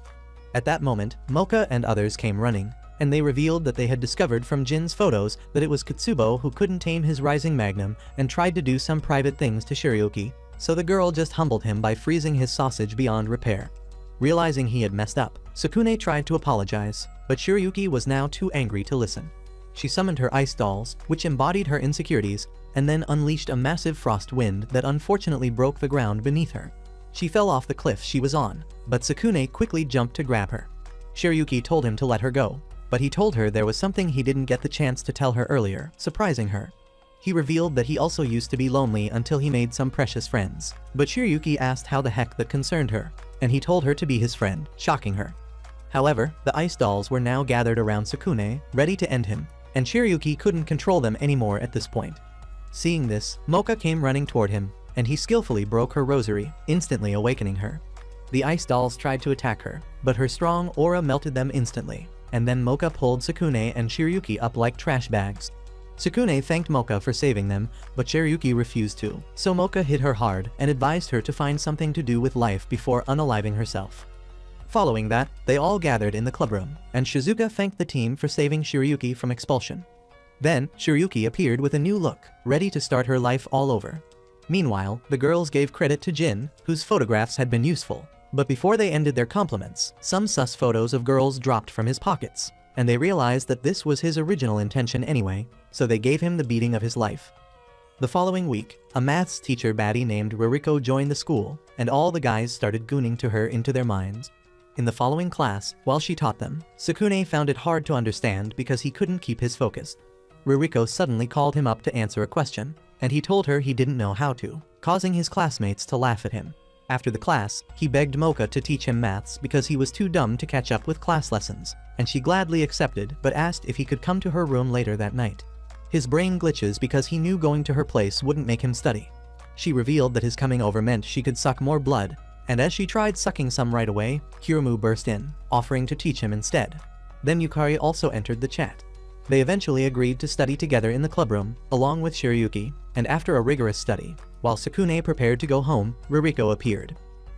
At that moment, Mocha and others came running, and they revealed that they had discovered from Jin's photos that it was Katsubo who couldn't tame his rising magnum and tried to do some private things to Shiryuki, so the girl just humbled him by freezing his sausage beyond repair. Realizing he had messed up, Sukune tried to apologize, but Shiryuki was now too angry to listen. She summoned her ice dolls, which embodied her insecurities, and then unleashed a massive frost wind that unfortunately broke the ground beneath her. She fell off the cliff she was on, but Sukune quickly jumped to grab her. Shiryuki told him to let her go, but he told her there was something he didn't get the chance to tell her earlier, surprising her. He revealed that he also used to be lonely until he made some precious friends, but Shiryuki asked how the heck that concerned her, and he told her to be his friend, shocking her. However, the ice dolls were now gathered around Sukune, ready to end him, and Shiryuki couldn't control them anymore at this point. Seeing this, Mocha came running toward him, and he skillfully broke her rosary, instantly awakening her. The ice dolls tried to attack her, but her strong aura melted them instantly, and then Mocha pulled Sukune and Shiryuki up like trash bags. Sukune thanked Mocha for saving them, but Shiryuki refused to, so Mocha hit her hard and advised her to find something to do with life before unaliving herself. Following that, they all gathered in the clubroom, and Shizuka thanked the team for saving Shiryuki from expulsion. Then, Shiryuki appeared with a new look, ready to start her life all over. Meanwhile, the girls gave credit to Jin, whose photographs had been useful, but before they ended their compliments, some sus photos of girls dropped from his pockets, and they realized that this was his original intention anyway, so they gave him the beating of his life. The following week, a maths teacher baddie named Ririko joined the school, and all the guys started gooning to her into their minds. In the following class, while she taught them, Sukune found it hard to understand because he couldn't keep his focus. Ririko suddenly called him up to answer a question, and he told her he didn't know how to, causing his classmates to laugh at him. After the class, he begged Mocha to teach him maths because he was too dumb to catch up with class lessons, and she gladly accepted but asked if he could come to her room later that night. His brain glitches because he knew going to her place wouldn't make him study. She revealed that his coming over meant she could suck more blood, and as she tried sucking some right away, Kirumu burst in, offering to teach him instead. Then Yukari also entered the chat. They eventually agreed to study together in the clubroom, along with Shiryuki, and after a rigorous study, while Sukune prepared to go home, Ririko appeared.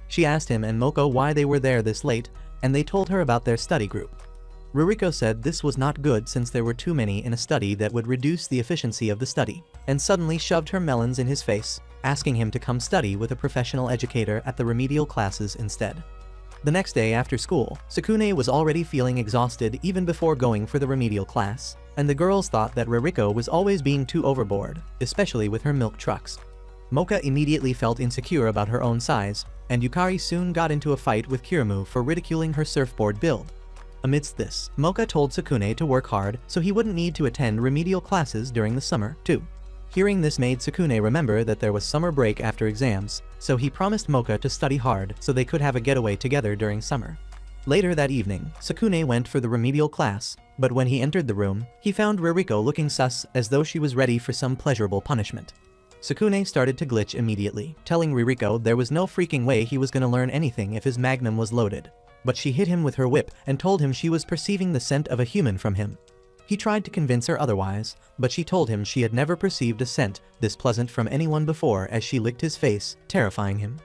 She asked him and Mocha why they were there this late, and they told her about their study group. Ririko said this was not good since there were too many in a study that would reduce the efficiency of the study, and suddenly shoved her melons in his face, asking him to come study with a professional educator at the remedial classes instead. The next day after school, Sukune was already feeling exhausted even before going for the remedial class, and the girls thought that Ririko was always being too overboard, especially with her milk trucks. Mocha immediately felt insecure about her own size, and Yukari soon got into a fight with Kirumu for ridiculing her surfboard build. Amidst this, Mocha told Sukune to work hard so he wouldn't need to attend remedial classes during the summer, too. Hearing this made Sukune remember that there was summer break after exams, so he promised Mocha to study hard so they could have a getaway together during summer. Later that evening, Sukune went for the remedial class, but when he entered the room, he found Ririko looking sus as though she was ready for some pleasurable punishment. Sukune started to glitch immediately, telling Ririko there was no freaking way he was gonna learn anything if his magnum was loaded. But she hit him with her whip and told him she was perceiving the scent of a human from him. He tried to convince her otherwise, but she told him she had never perceived a scent this pleasant from anyone before as she licked his face, terrifying him.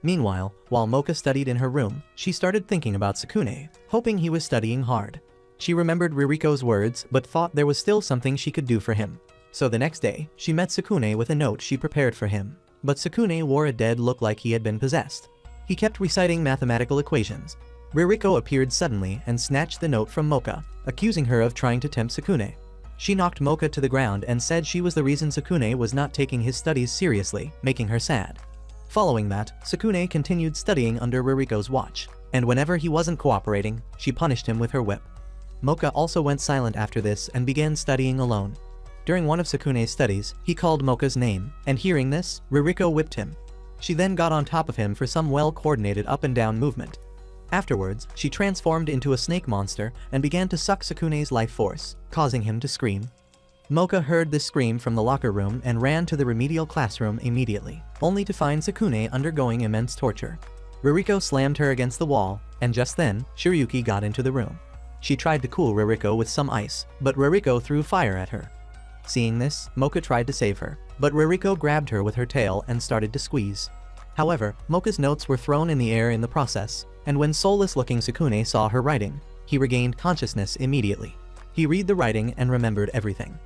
Meanwhile, while Mocha studied in her room, she started thinking about Sukune, hoping he was studying hard. She remembered Ririko's words but thought there was still something she could do for him. So the next day, she met Sukune with a note she prepared for him, but Sukune wore a dead look like he had been possessed. He kept reciting mathematical equations. Ririko appeared suddenly and snatched the note from Mocha, accusing her of trying to tempt Sukune. She knocked Mocha to the ground and said she was the reason Sukune was not taking his studies seriously, making her sad. Following that, Sukune continued studying under Ririko's watch, and whenever he wasn't cooperating, she punished him with her whip. Mocha also went silent after this and began studying alone. During one of Sukune's studies, he called Mocha's name, and hearing this, Ririko whipped him. She then got on top of him for some well-coordinated up and down movement. Afterwards, she transformed into a snake monster and began to suck Sukune's life force, causing him to scream. Mocha heard this scream from the locker room and ran to the remedial classroom immediately, only to find Sukune undergoing immense torture. Ririko slammed her against the wall, and just then, Shiryuki got into the room. She tried to cool Ririko with some ice, but Ririko threw fire at her. Seeing this, Mocha tried to save her, but Ririko grabbed her with her tail and started to squeeze. However, Mocha's notes were thrown in the air in the process, and when soulless-looking Sukune saw her writing, he regained consciousness immediately. He read the writing and remembered everything.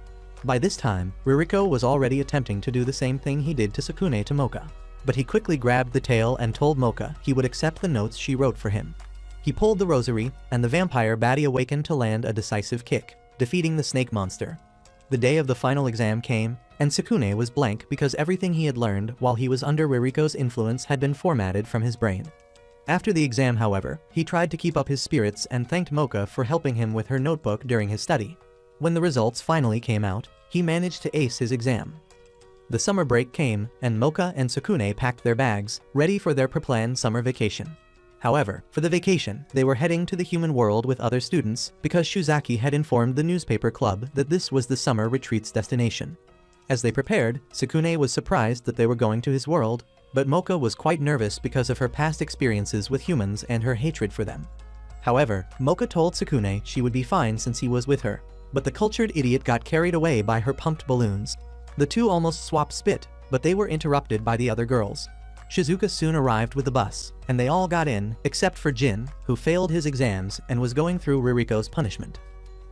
By this time, Ririko was already attempting to do the same thing he did to Sukune to Mocha, but he quickly grabbed the tail and told Mocha he would accept the notes she wrote for him. He pulled the rosary, and the vampire baddie awakened to land a decisive kick, defeating the snake monster. The day of the final exam came, and Sukune was blank because everything he had learned while he was under Ririko's influence had been formatted from his brain. After the exam, however, he tried to keep up his spirits and thanked Mocha for helping him with her notebook during his study. When the results finally came out, he managed to ace his exam. The summer break came, and Mocha and Sukune packed their bags, ready for their pre-planned summer vacation. However, for the vacation, they were heading to the human world with other students because Shuzaki had informed the newspaper club that this was the summer retreat's destination. As they prepared, Sukune was surprised that they were going to his world, but Mocha was quite nervous because of her past experiences with humans and her hatred for them. However, Mocha told Sukune she would be fine since he was with her, but the cultured idiot got carried away by her pumped balloons. The two almost swapped spit, but they were interrupted by the other girls. Shizuka soon arrived with the bus, and they all got in, except for Jin, who failed his exams and was going through Ririko's punishment.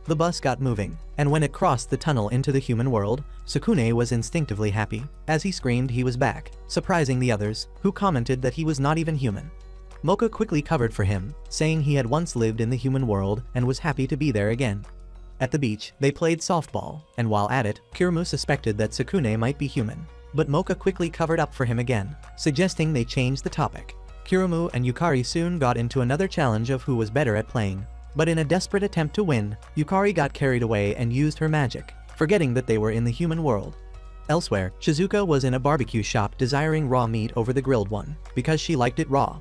The bus got moving, and when it crossed the tunnel into the human world, Sukune was instinctively happy, as he screamed he was back, surprising the others, who commented that he was not even human. Mocha quickly covered for him, saying he had once lived in the human world and was happy to be there again. At the beach, they played softball, and while at it, Kirumu suspected that Sukune might be human. But Mocha quickly covered up for him again, suggesting they change the topic. Kirumu and Yukari soon got into another challenge of who was better at playing. But in a desperate attempt to win, Yukari got carried away and used her magic, forgetting that they were in the human world. Elsewhere, Shizuka was in a barbecue shop desiring raw meat over the grilled one, because she liked it raw.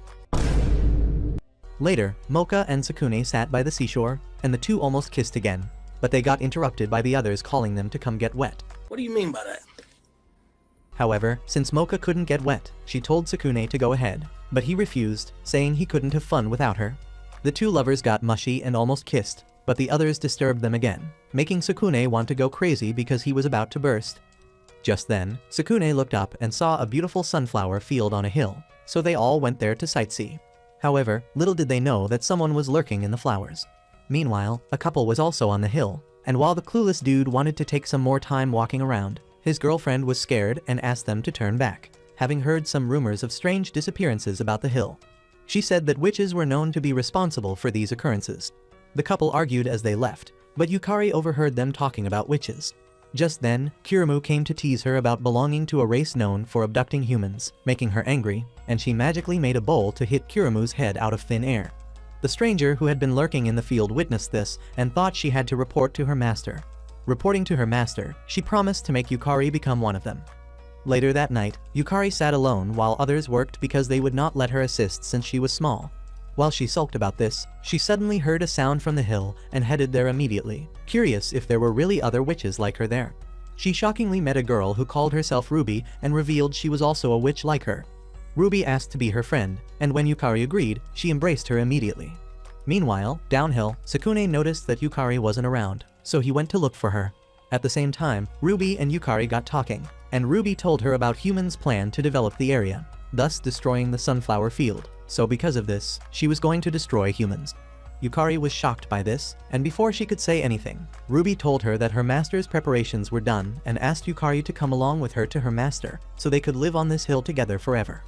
Later, Mocha and Sukune sat by the seashore, and the two almost kissed again, but they got interrupted by the others calling them to come get wet. What do you mean by that? However, since Mocha couldn't get wet, she told Sukune to go ahead, but he refused, saying he couldn't have fun without her. The two lovers got mushy and almost kissed, but the others disturbed them again, making Sukune want to go crazy because he was about to burst. Just then, Sukune looked up and saw a beautiful sunflower field on a hill, so they all went there to sightsee. However, little did they know that someone was lurking in the flowers. Meanwhile, a couple was also on the hill, and while the clueless dude wanted to take some more time walking around, his girlfriend was scared and asked them to turn back, having heard some rumors of strange disappearances about the hill. She said that witches were known to be responsible for these occurrences. The couple argued as they left, but Yukari overheard them talking about witches. Just then, Kirumu came to tease her about belonging to a race known for abducting humans, making her angry, and she magically made a bowl to hit Kirumu's head out of thin air. The stranger who had been lurking in the field witnessed this and thought she had to report to her master. Reporting to her master, she promised to make Yukari become one of them. Later that night, Yukari sat alone while others worked because they would not let her assist since she was small. While she sulked about this, she suddenly heard a sound from the hill and headed there immediately, curious if there were really other witches like her there. She shockingly met a girl who called herself Ruby and revealed she was also a witch like her. Ruby asked to be her friend, and when Yukari agreed, she embraced her immediately. Meanwhile, downhill, Sukune noticed that Yukari wasn't around, so he went to look for her. At the same time, Ruby and Yukari got talking, and Ruby told her about humans' plan to develop the area, thus destroying the sunflower field. So because of this, she was going to destroy humans. Yukari was shocked by this, and before she could say anything, Ruby told her that her master's preparations were done and asked Yukari to come along with her to her master, so they could live on this hill together forever.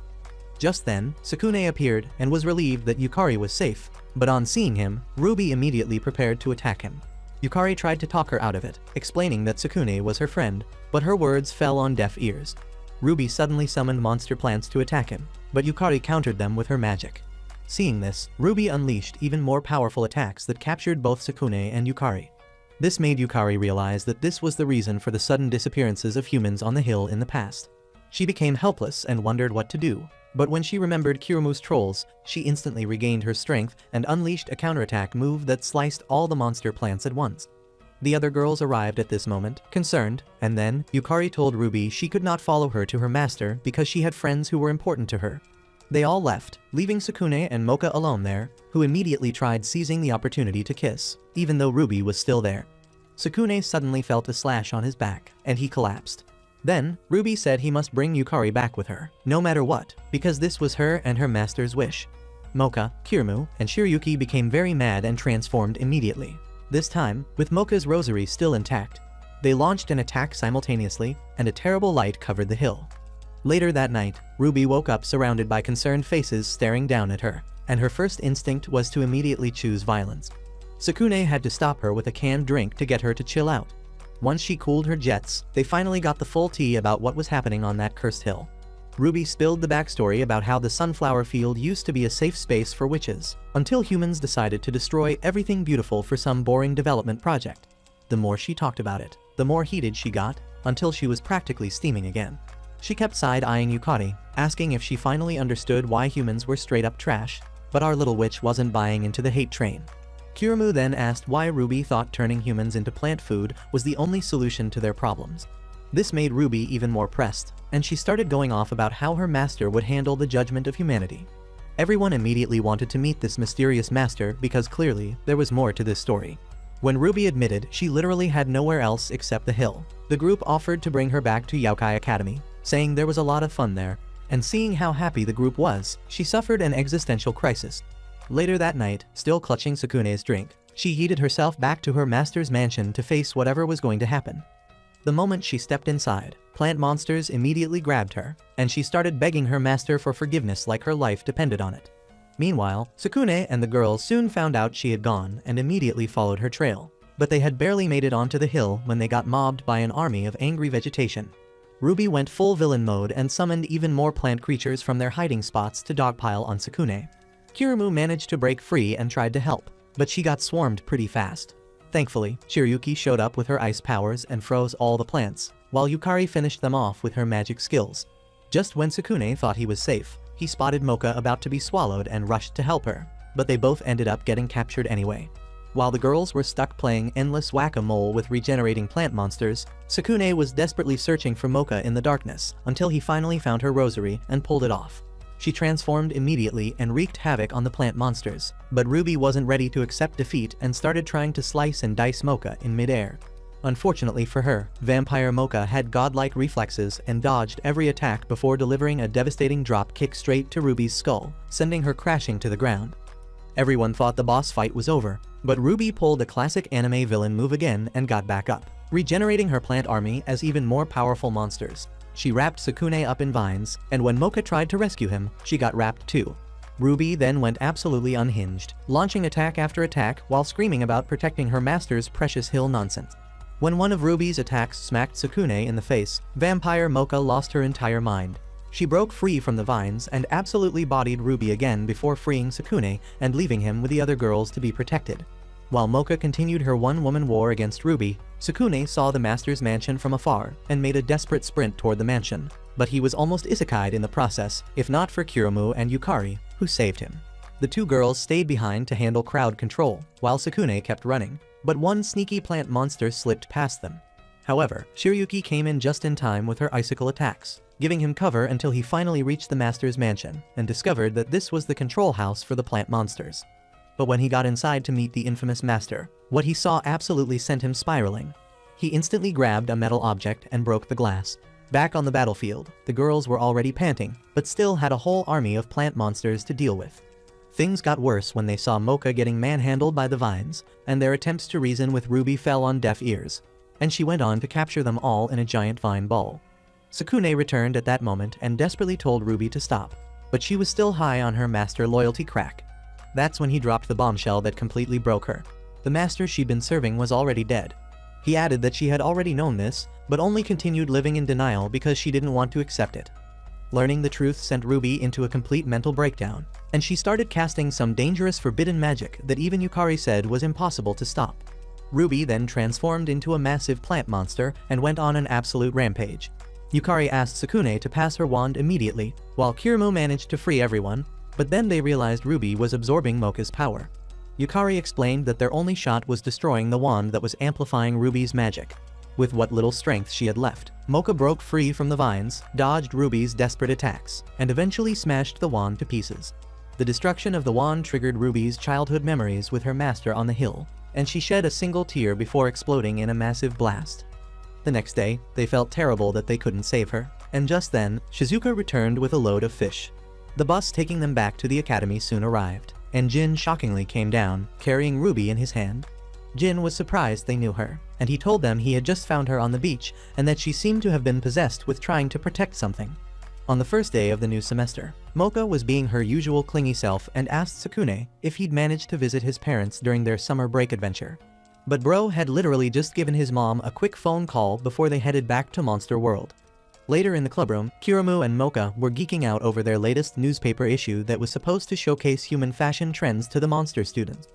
Just then, Sukune appeared and was relieved that Yukari was safe, But on seeing him, Ruby immediately prepared to attack him. Yukari tried to talk her out of it, explaining that Sukune was her friend, but her words fell on deaf ears. Ruby suddenly summoned monster plants to attack him, but Yukari countered them with her magic. Seeing this, Ruby unleashed even more powerful attacks that captured both Sukune and Yukari. This made Yukari realize that this was the reason for the sudden disappearances of humans on the hill in the past. She became helpless and wondered what to do, but when she remembered Kirumu's trolls, she instantly regained her strength and unleashed a counterattack move that sliced all the monster plants at once. The other girls arrived at this moment, concerned, and then Yukari told Ruby she could not follow her to her master because she had friends who were important to her. They all left, leaving Sukune and Mocha alone there, who immediately tried seizing the opportunity to kiss, even though Ruby was still there. Sukune suddenly felt a slash on his back, and he collapsed. Then, Ruby said he must bring Yukari back with her, no matter what, because this was her and her master's wish. Mocha, Kirumu, and Shiryuki became very mad and transformed immediately. This time, with Mocha's rosary still intact, they launched an attack simultaneously, and a terrible light covered the hill. Later that night, Ruby woke up surrounded by concerned faces staring down at her, and her first instinct was to immediately choose violence. Sukune had to stop her with a canned drink to get her to chill out. Once she cooled her jets, they finally got the full tea about what was happening on that cursed hill. Ruby spilled the backstory about how the sunflower field used to be a safe space for witches, until humans decided to destroy everything beautiful for some boring development project. The more she talked about it, the more heated she got, until she was practically steaming again. She kept side-eyeing Yukari, asking if she finally understood why humans were straight-up trash, but our little witch wasn't buying into the hate train. Kirumu then asked why Ruby thought turning humans into plant food was the only solution to their problems. This made Ruby even more pressed, and she started going off about how her master would handle the judgment of humanity. Everyone immediately wanted to meet this mysterious master because clearly there was more to this story. When Ruby admitted she literally had nowhere else except the hill, the group offered to bring her back to Yokai Academy, saying there was a lot of fun there, and seeing how happy the group was, she suffered an existential crisis. Later that night, still clutching Sukune's drink, she heated herself back to her master's mansion to face whatever was going to happen. The moment she stepped inside, plant monsters immediately grabbed her, and she started begging her master for forgiveness like her life depended on it. Meanwhile, Sukune and the girls soon found out she had gone and immediately followed her trail, but they had barely made it onto the hill when they got mobbed by an army of angry vegetation. Ruby went full villain mode and summoned even more plant creatures from their hiding spots to dogpile on Sukune. Kirumu managed to break free and tried to help, but she got swarmed pretty fast. Thankfully, Shiryuki showed up with her ice powers and froze all the plants, while Yukari finished them off with her magic skills. Just when Sukune thought he was safe, he spotted Mocha about to be swallowed and rushed to help her, but they both ended up getting captured anyway. While the girls were stuck playing endless whack-a-mole with regenerating plant monsters, Sukune was desperately searching for Mocha in the darkness until he finally found her rosary and pulled it off. She transformed immediately and wreaked havoc on the plant monsters, but Ruby wasn't ready to accept defeat and started trying to slice and dice Mocha in midair. Unfortunately for her, Vampire Mocha had godlike reflexes and dodged every attack before delivering a devastating drop kick straight to Ruby's skull, sending her crashing to the ground. Everyone thought the boss fight was over, but Ruby pulled a classic anime villain move again and got back up, regenerating her plant army as even more powerful monsters. She wrapped Sukune up in vines, and when Mocha tried to rescue him, she got wrapped too. Ruby then went absolutely unhinged, launching attack after attack while screaming about protecting her master's precious hill nonsense. When one of Ruby's attacks smacked Sukune in the face, Vampire Mocha lost her entire mind. She broke free from the vines and absolutely bodied Ruby again before freeing Sukune and leaving him with the other girls to be protected. While Mocha continued her one-woman war against Ruby, Sukune saw the master's mansion from afar and made a desperate sprint toward the mansion, but he was almost isekai'd in the process, if not for Kirumu and Yukari, who saved him. The two girls stayed behind to handle crowd control, while Sukune kept running, but one sneaky plant monster slipped past them. However, Shiryuki came in just in time with her icicle attacks, giving him cover until he finally reached the master's mansion and discovered that this was the control house for the plant monsters. But when he got inside to meet the infamous master, what he saw absolutely sent him spiraling. He instantly grabbed a metal object and broke the glass. Back on the battlefield, the girls were already panting, but still had a whole army of plant monsters to deal with. Things got worse when they saw Mocha getting manhandled by the vines, and their attempts to reason with Ruby fell on deaf ears, and she went on to capture them all in a giant vine ball. Sukune returned at that moment and desperately told Ruby to stop, but she was still high on her master loyalty crack. That's when he dropped the bombshell that completely broke her. The master she'd been serving was already dead. He added that she had already known this, but only continued living in denial because she didn't want to accept it. Learning the truth sent Ruby into a complete mental breakdown, and she started casting some dangerous forbidden magic that even Yukari said was impossible to stop. Ruby then transformed into a massive plant monster and went on an absolute rampage. Yukari asked Sukune to pass her wand immediately, while Kiryu managed to free everyone, but then they realized Ruby was absorbing Mocha's power. Yukari explained that their only shot was destroying the wand that was amplifying Ruby's magic. With what little strength she had left, Mocha broke free from the vines, dodged Ruby's desperate attacks, and eventually smashed the wand to pieces. The destruction of the wand triggered Ruby's childhood memories with her master on the hill, and she shed a single tear before exploding in a massive blast. The next day, they felt terrible that they couldn't save her, and just then, Shizuka returned with a load of fish. The bus taking them back to the academy soon arrived, and Jin shockingly came down, carrying Ruby in his hand. Jin was surprised they knew her, and he told them he had just found her on the beach and that she seemed to have been possessed with trying to protect something. On the first day of the new semester, Mocha was being her usual clingy self and asked Sukune if he'd managed to visit his parents during their summer break adventure. But bro had literally just given his mom a quick phone call before they headed back to Monster World. Later in the clubroom, Kiryu and Mocha were geeking out over their latest newspaper issue that was supposed to showcase human fashion trends to the monster students.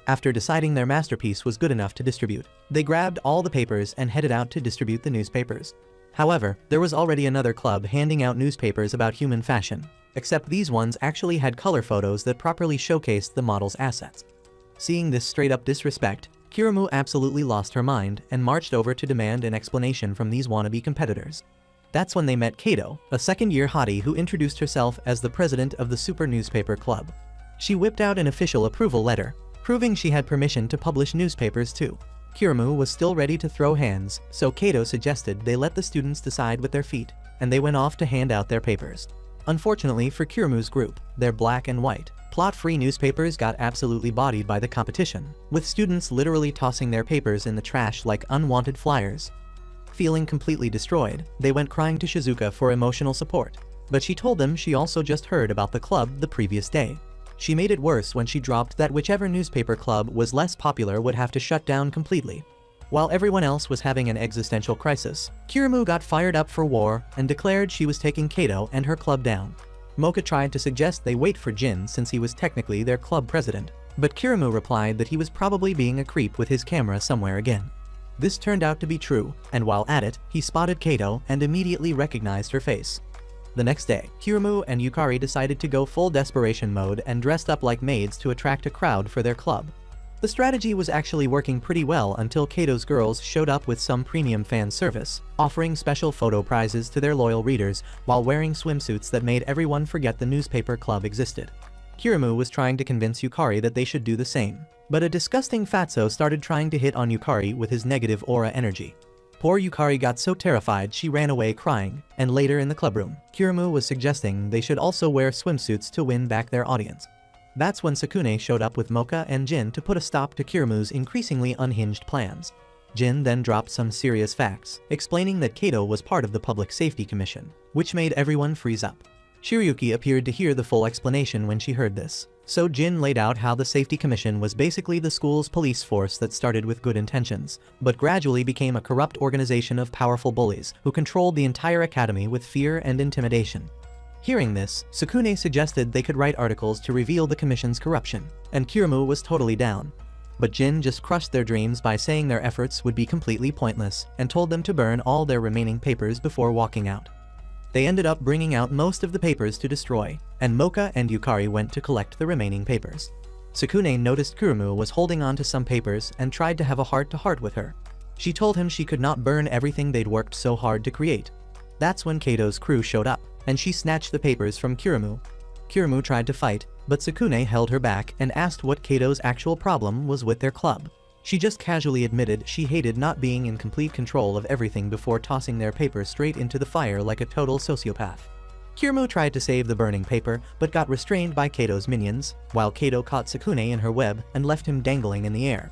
After deciding their masterpiece was good enough to distribute, they grabbed all the papers and headed out to distribute the newspapers. However, there was already another club handing out newspapers about human fashion, except these ones actually had color photos that properly showcased the model's assets. Seeing this straight-up disrespect, Kiryu absolutely lost her mind and marched over to demand an explanation from these wannabe competitors. That's when they met Kato, a second-year hottie who introduced herself as the president of the Super Newspaper Club. She whipped out an official approval letter, proving she had permission to publish newspapers too. Kiryu was still ready to throw hands, so Kato suggested they let the students decide with their feet, and they went off to hand out their papers. Unfortunately for Kiryu's group, their black and white, plot-free newspapers got absolutely bodied by the competition, with students literally tossing their papers in the trash like unwanted flyers. Feeling completely destroyed, they went crying to Shizuka for emotional support, but she told them she also just heard about the club the previous day. She made it worse when she dropped that whichever newspaper club was less popular would have to shut down completely. While everyone else was having an existential crisis, Kiryu got fired up for war and declared she was taking Kato and her club down. Mocha tried to suggest they wait for Jin since he was technically their club president, but Kiryu replied that he was probably being a creep with his camera somewhere again. This turned out to be true, and while at it, he spotted Kato and immediately recognized her face. The next day, Kiryu and Yukari decided to go full desperation mode and dressed up like maids to attract a crowd for their club. The strategy was actually working pretty well until Kato's girls showed up with some premium fan service, offering special photo prizes to their loyal readers while wearing swimsuits that made everyone forget the newspaper club existed. Kiryu was trying to convince Yukari that they should do the same, but a disgusting fatso started trying to hit on Yukari with his negative aura energy. Poor Yukari got so terrified she ran away crying, and later in the clubroom, Kiryu was suggesting they should also wear swimsuits to win back their audience. That's when Sukune showed up with Mocha and Jin to put a stop to Kiryu's increasingly unhinged plans. Jin then dropped some serious facts, explaining that Kato was part of the Public Safety Commission, which made everyone freeze up. Shiryuki appeared to hear the full explanation when she heard this, so Jin laid out how the Safety Commission was basically the school's police force that started with good intentions, but gradually became a corrupt organization of powerful bullies who controlled the entire academy with fear and intimidation. Hearing this, Sukune suggested they could write articles to reveal the commission's corruption, and Kiryu was totally down. But Jin just crushed their dreams by saying their efforts would be completely pointless, and told them to burn all their remaining papers before walking out. They ended up bringing out most of the papers to destroy, and Mocha and Yukari went to collect the remaining papers. Sukune noticed Kiryu was holding on to some papers and tried to have a heart-to-heart with her. She told him she could not burn everything they'd worked so hard to create. That's when Kato's crew showed up, and she snatched the papers from Kiryu. Kiryu tried to fight, but Sukune held her back and asked what Kato's actual problem was with their club. She just casually admitted she hated not being in complete control of everything before tossing their papers straight into the fire like a total sociopath. Kiryu tried to save the burning paper, but got restrained by Kato's minions, while Kato caught Sukune in her web and left him dangling in the air.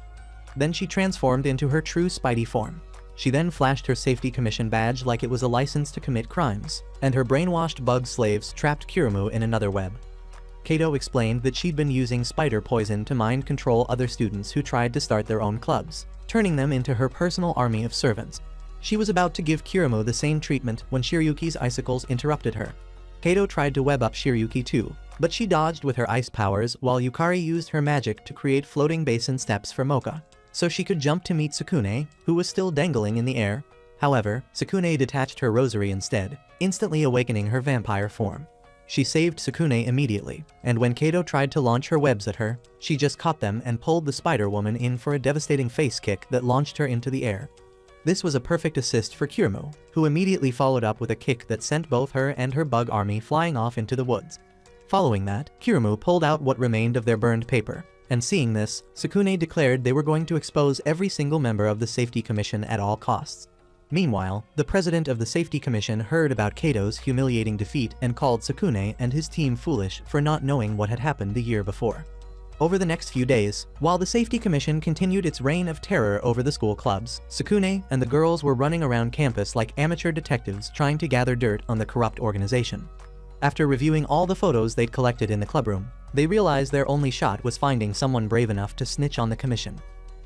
Then she transformed into her true Spidey form. She then flashed her Safety Commission badge like it was a license to commit crimes, and her brainwashed bug slaves trapped Kiryu in another web. Kato explained that she'd been using spider poison to mind control other students who tried to start their own clubs, turning them into her personal army of servants. She was about to give Kiryu the same treatment when Shiryuki's icicles interrupted her. Kato tried to web up Shiryuki too, but she dodged with her ice powers while Yukari used her magic to create floating basin steps for Mocha, so she could jump to meet Sukune, who was still dangling in the air. However, Sukune detached her rosary instead, instantly awakening her vampire form. She saved Sukune immediately, and when Kato tried to launch her webs at her, she just caught them and pulled the Spider-Woman in for a devastating face kick that launched her into the air. This was a perfect assist for Kiryu, who immediately followed up with a kick that sent both her and her bug army flying off into the woods. Following that, Kiryu pulled out what remained of their burned paper, and seeing this, Sukune declared they were going to expose every single member of the Safety Commission at all costs. Meanwhile, the president of the Safety Commission heard about Kato's humiliating defeat and called Sukune and his team foolish for not knowing what had happened the year before. Over the next few days, while the Safety Commission continued its reign of terror over the school clubs, Sukune and the girls were running around campus like amateur detectives trying to gather dirt on the corrupt organization. After reviewing all the photos they'd collected in the clubroom, they realized their only shot was finding someone brave enough to snitch on the commission.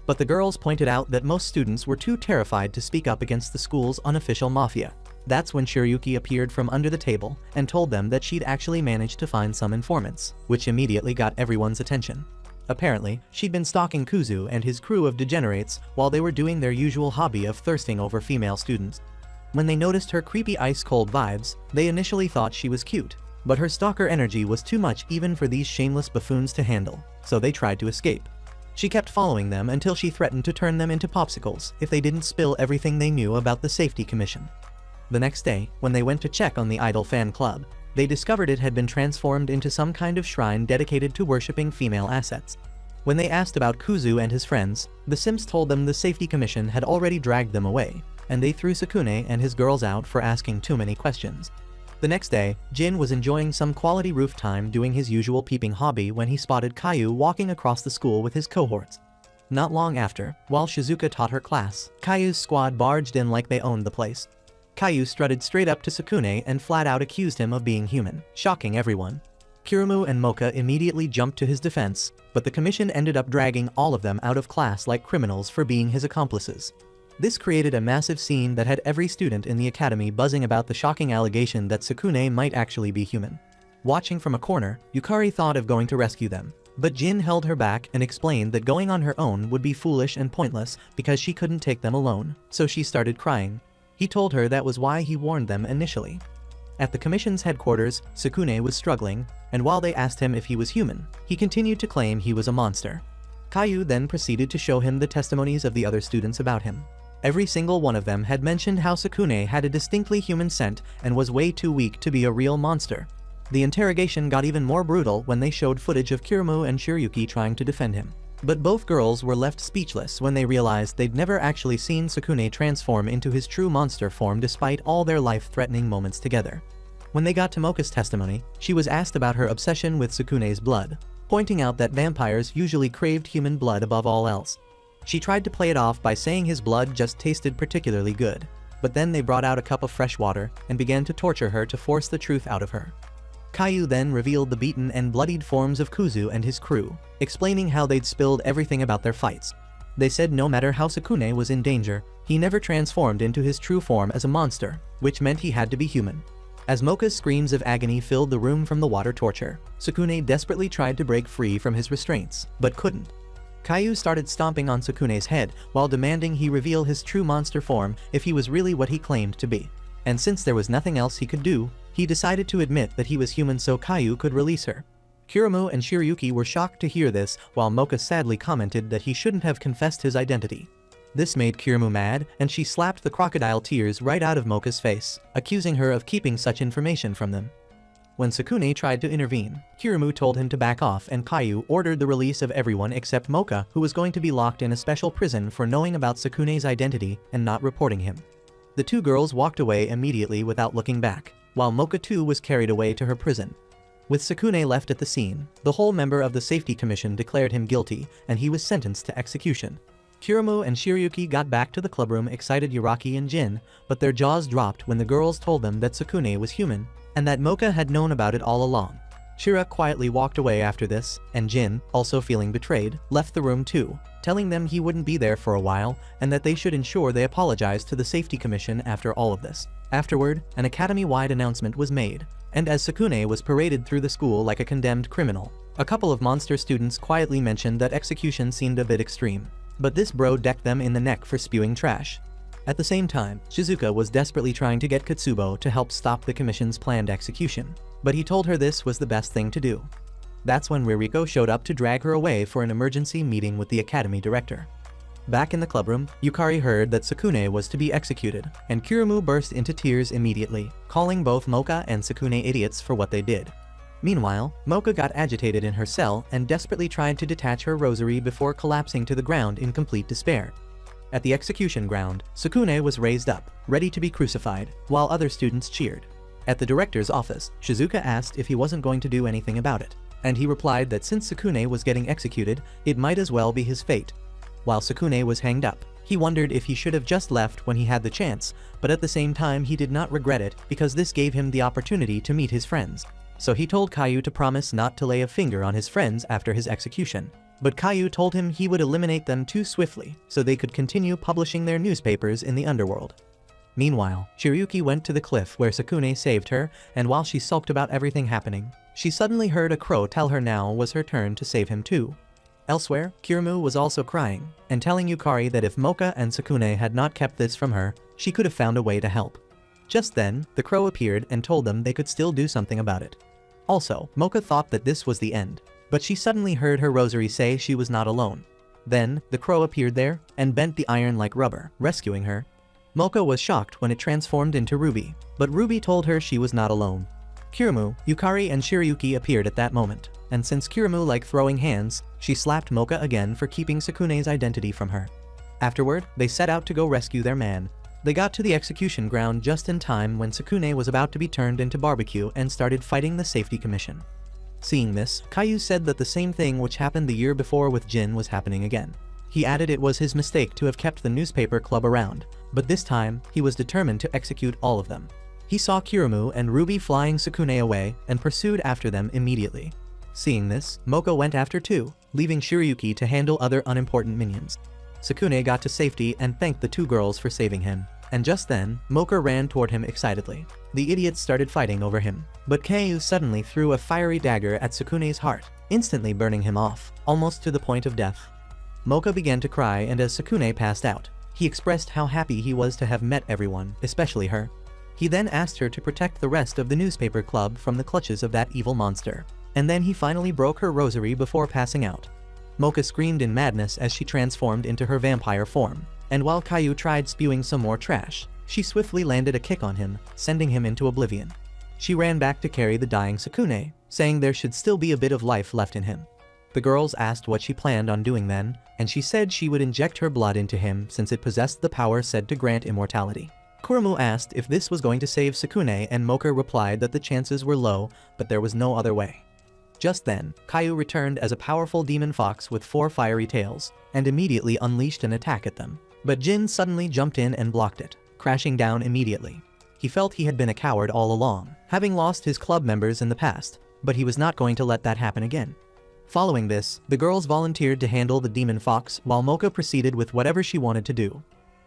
But the girls pointed out that most students were too terrified to speak up against the school's unofficial mafia. That's when Shiryuki appeared from under the table and told them that she'd actually managed to find some informants, which immediately got everyone's attention. Apparently, she'd been stalking Kuzu and his crew of degenerates while they were doing their usual hobby of thirsting over female students. When they noticed her creepy ice-cold vibes, they initially thought she was cute, but her stalker energy was too much even for these shameless buffoons to handle, so they tried to escape. She kept following them until she threatened to turn them into popsicles if they didn't spill everything they knew about the Safety Commission. The next day, when they went to check on the Idol fan club, they discovered it had been transformed into some kind of shrine dedicated to worshipping female assets. When they asked about Kuzu and his friends, the Sims told them the Safety Commission had already dragged them away, and they threw Sukune and his girls out for asking too many questions. The next day, Jin was enjoying some quality roof time doing his usual peeping hobby when he spotted Caillou walking across the school with his cohorts. Not long after, while Shizuka taught her class, Caillou's squad barged in like they owned the place. Caillou strutted straight up to Sukune and flat out accused him of being human, shocking everyone. Kiryu and Mocha immediately jumped to his defense, but the commission ended up dragging all of them out of class like criminals for being his accomplices. This created a massive scene that had every student in the academy buzzing about the shocking allegation that Sukune might actually be human. Watching from a corner, Yukari thought of going to rescue them, but Jin held her back and explained that going on her own would be foolish and pointless because she couldn't take them alone, so she started crying. He told her that was why he warned them initially. At the commission's headquarters, Sukune was struggling, and while they asked him if he was human, he continued to claim he was a monster. Caillou then proceeded to show him the testimonies of the other students about him. Every single one of them had mentioned how Sukune had a distinctly human scent and was way too weak to be a real monster. The interrogation got even more brutal when they showed footage of Kiryu and Shiryuki trying to defend him. But both girls were left speechless when they realized they'd never actually seen Sukune transform into his true monster form despite all their life-threatening moments together. When they got to Mocha's testimony, she was asked about her obsession with Sukune's blood, pointing out that vampires usually craved human blood above all else. She tried to play it off by saying his blood just tasted particularly good, but then they brought out a cup of fresh water and began to torture her to force the truth out of her. Caillou then revealed the beaten and bloodied forms of Kuzu and his crew, explaining how they'd spilled everything about their fights. They said no matter how Sukune was in danger, he never transformed into his true form as a monster, which meant he had to be human. As Mocha's screams of agony filled the room from the water torture, Sukune desperately tried to break free from his restraints, but couldn't. Caillou started stomping on Sukune's head while demanding he reveal his true monster form if he was really what he claimed to be. And since there was nothing else he could do, he decided to admit that he was human so Caillou could release her. Kiryu and Shiryuki were shocked to hear this, while Mocha sadly commented that he shouldn't have confessed his identity. This made Kiryu mad, and she slapped the crocodile tears right out of Mocha's face, accusing her of keeping such information from them. When Sukune tried to intervene, Kiryu told him to back off and Caillou ordered the release of everyone except Mocha, who was going to be locked in a special prison for knowing about Sukune's identity and not reporting him. The two girls walked away immediately without looking back, while Mocha too was carried away to her prison. With Sukune left at the scene, the whole member of the Safety Commission declared him guilty, and he was sentenced to execution. Kiryu and Shiryuki got back to the clubroom excited Yuraki and Jin, but their jaws dropped when the girls told them that Sukune was human, and that Mocha had known about it all along. Shira quietly walked away after this, and Jin, also feeling betrayed, left the room too, telling them he wouldn't be there for a while and that they should ensure they apologize to the Safety Commission after all of this. Afterward, an academy-wide announcement was made, and as Sukune was paraded through the school like a condemned criminal, a couple of monster students quietly mentioned that execution seemed a bit extreme. But this bro decked them in the neck for spewing trash. At the same time, Shizuka was desperately trying to get Katsubo to help stop the commission's planned execution, but he told her this was the best thing to do. That's when Ririko showed up to drag her away for an emergency meeting with the academy director. Back in the clubroom, Yukari heard that Sukune was to be executed, and Kirumu burst into tears immediately, calling both Mocha and Sukune idiots for what they did. Meanwhile, Mocha got agitated in her cell and desperately tried to detach her rosary before collapsing to the ground in complete despair. At the execution ground, Sukune was raised up, ready to be crucified, while other students cheered. At the director's office, Shizuka asked if he wasn't going to do anything about it, and he replied that since Sukune was getting executed, it might as well be his fate. While Sukune was hanged up, he wondered if he should have just left when he had the chance, but at the same time he did not regret it because this gave him the opportunity to meet his friends. So he told Caillou to promise not to lay a finger on his friends after his execution. But Caillou told him he would eliminate them too swiftly so they could continue publishing their newspapers in the underworld. Meanwhile, Shiryuki went to the cliff where Sukune saved her, and while she sulked about everything happening, she suddenly heard a crow tell her now was her turn to save him too. Elsewhere, Kirumu was also crying, and telling Yukari that if Mocha and Sukune had not kept this from her, she could have found a way to help. Just then, the crow appeared and told them they could still do something about it. Also, Mocha thought that this was the end, but she suddenly heard her rosary say she was not alone. Then, the crow appeared there, and bent the iron like rubber, rescuing her. Mocha was shocked when it transformed into Ruby, but Ruby told her she was not alone. Kirumu, Yukari and Shiryuki appeared at that moment, and since Kirumu liked throwing hands, she slapped Mocha again for keeping Sukune's identity from her. Afterward, they set out to go rescue their man. They got to the execution ground just in time when Sukune was about to be turned into barbecue and started fighting the Safety Commission. Seeing this, Caillou said that the same thing which happened the year before with Jin was happening again. He added it was his mistake to have kept the newspaper club around, but this time, he was determined to execute all of them. He saw Kirumu and Ruby flying Sukune away and pursued after them immediately. Seeing this, Mocha went after too, leaving Shiryuki to handle other unimportant minions. Sukune got to safety and thanked the two girls for saving him, and just then, Mocha ran toward him excitedly. The idiots started fighting over him, but Caillou suddenly threw a fiery dagger at Sukune's heart, instantly burning him off, almost to the point of death. Mocha began to cry, and as Sukune passed out, he expressed how happy he was to have met everyone, especially her. He then asked her to protect the rest of the newspaper club from the clutches of that evil monster, and then he finally broke her rosary before passing out. Mocha screamed in madness as she transformed into her vampire form, and while Caillou tried spewing some more trash, she swiftly landed a kick on him, sending him into oblivion. She ran back to carry the dying Sukune, saying there should still be a bit of life left in him. The girls asked what she planned on doing then, and she said she would inject her blood into him since it possessed the power said to grant immortality. Kurumu asked if this was going to save Sukune, and Mocha replied that the chances were low, but there was no other way. Just then, Caillou returned as a powerful demon fox with 4 fiery tails, and immediately unleashed an attack at them. But Jin suddenly jumped in and blocked it, crashing down immediately. He felt he had been a coward all along, having lost his club members in the past, but he was not going to let that happen again. Following this, the girls volunteered to handle the demon fox while Mocha proceeded with whatever she wanted to do.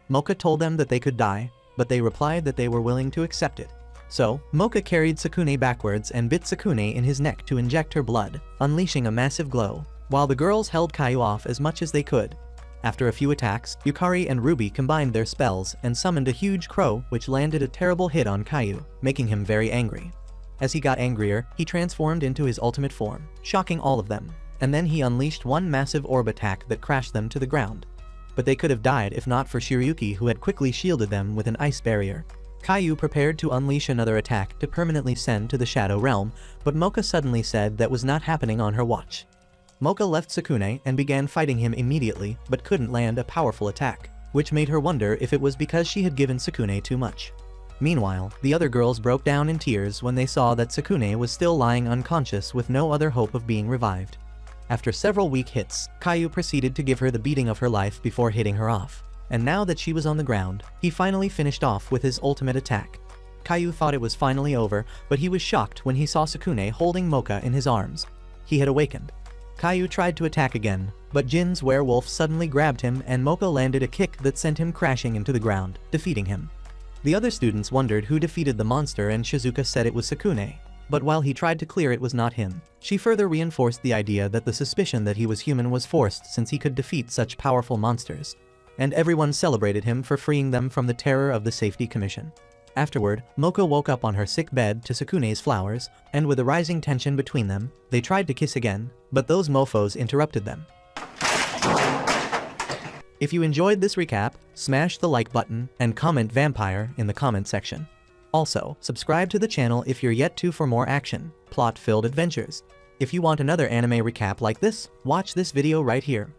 Mocha told them that they could die, but they replied that they were willing to accept it. So, Mocha carried Sukune backwards and bit Sukune in his neck to inject her blood, unleashing a massive glow, while the girls held Caillou off as much as they could. After a few attacks, Yukari and Ruby combined their spells and summoned a huge crow which landed a terrible hit on Caillou, making him very angry. As he got angrier, he transformed into his ultimate form, shocking all of them, and then he unleashed one massive orb attack that crashed them to the ground. But they could have died if not for Shiryuki, who had quickly shielded them with an ice barrier. Caillou prepared to unleash another attack to permanently send to the Shadow Realm, but Mocha suddenly said that was not happening on her watch. Mocha left Sukune and began fighting him immediately, but couldn't land a powerful attack, which made her wonder if it was because she had given Sukune too much. Meanwhile, the other girls broke down in tears when they saw that Sukune was still lying unconscious with no other hope of being revived. After several weak hits, Caillou proceeded to give her the beating of her life before hitting her off. And now that she was on the ground, he finally finished off with his ultimate attack. Caillou thought it was finally over, but he was shocked when he saw Sukune holding Mocha in his arms. He had awakened. Caillou tried to attack again, but Jin's werewolf suddenly grabbed him and Mocha landed a kick that sent him crashing into the ground, defeating him. The other students wondered who defeated the monster and Shizuka said it was Sukune. But while he tried to clear it was not him, she further reinforced the idea that the suspicion that he was human was forced since he could defeat such powerful monsters. And everyone celebrated him for freeing them from the terror of the Safety Commission. Afterward, Mocha woke up on her sick bed to Sukune's flowers, and with a rising tension between them, they tried to kiss again, but those mofos interrupted them. If you enjoyed this recap, smash the like button and comment vampire in the comment section. Also, subscribe to the channel if you're yet to for more action, plot-filled adventures. If you want another anime recap like this, watch this video right here.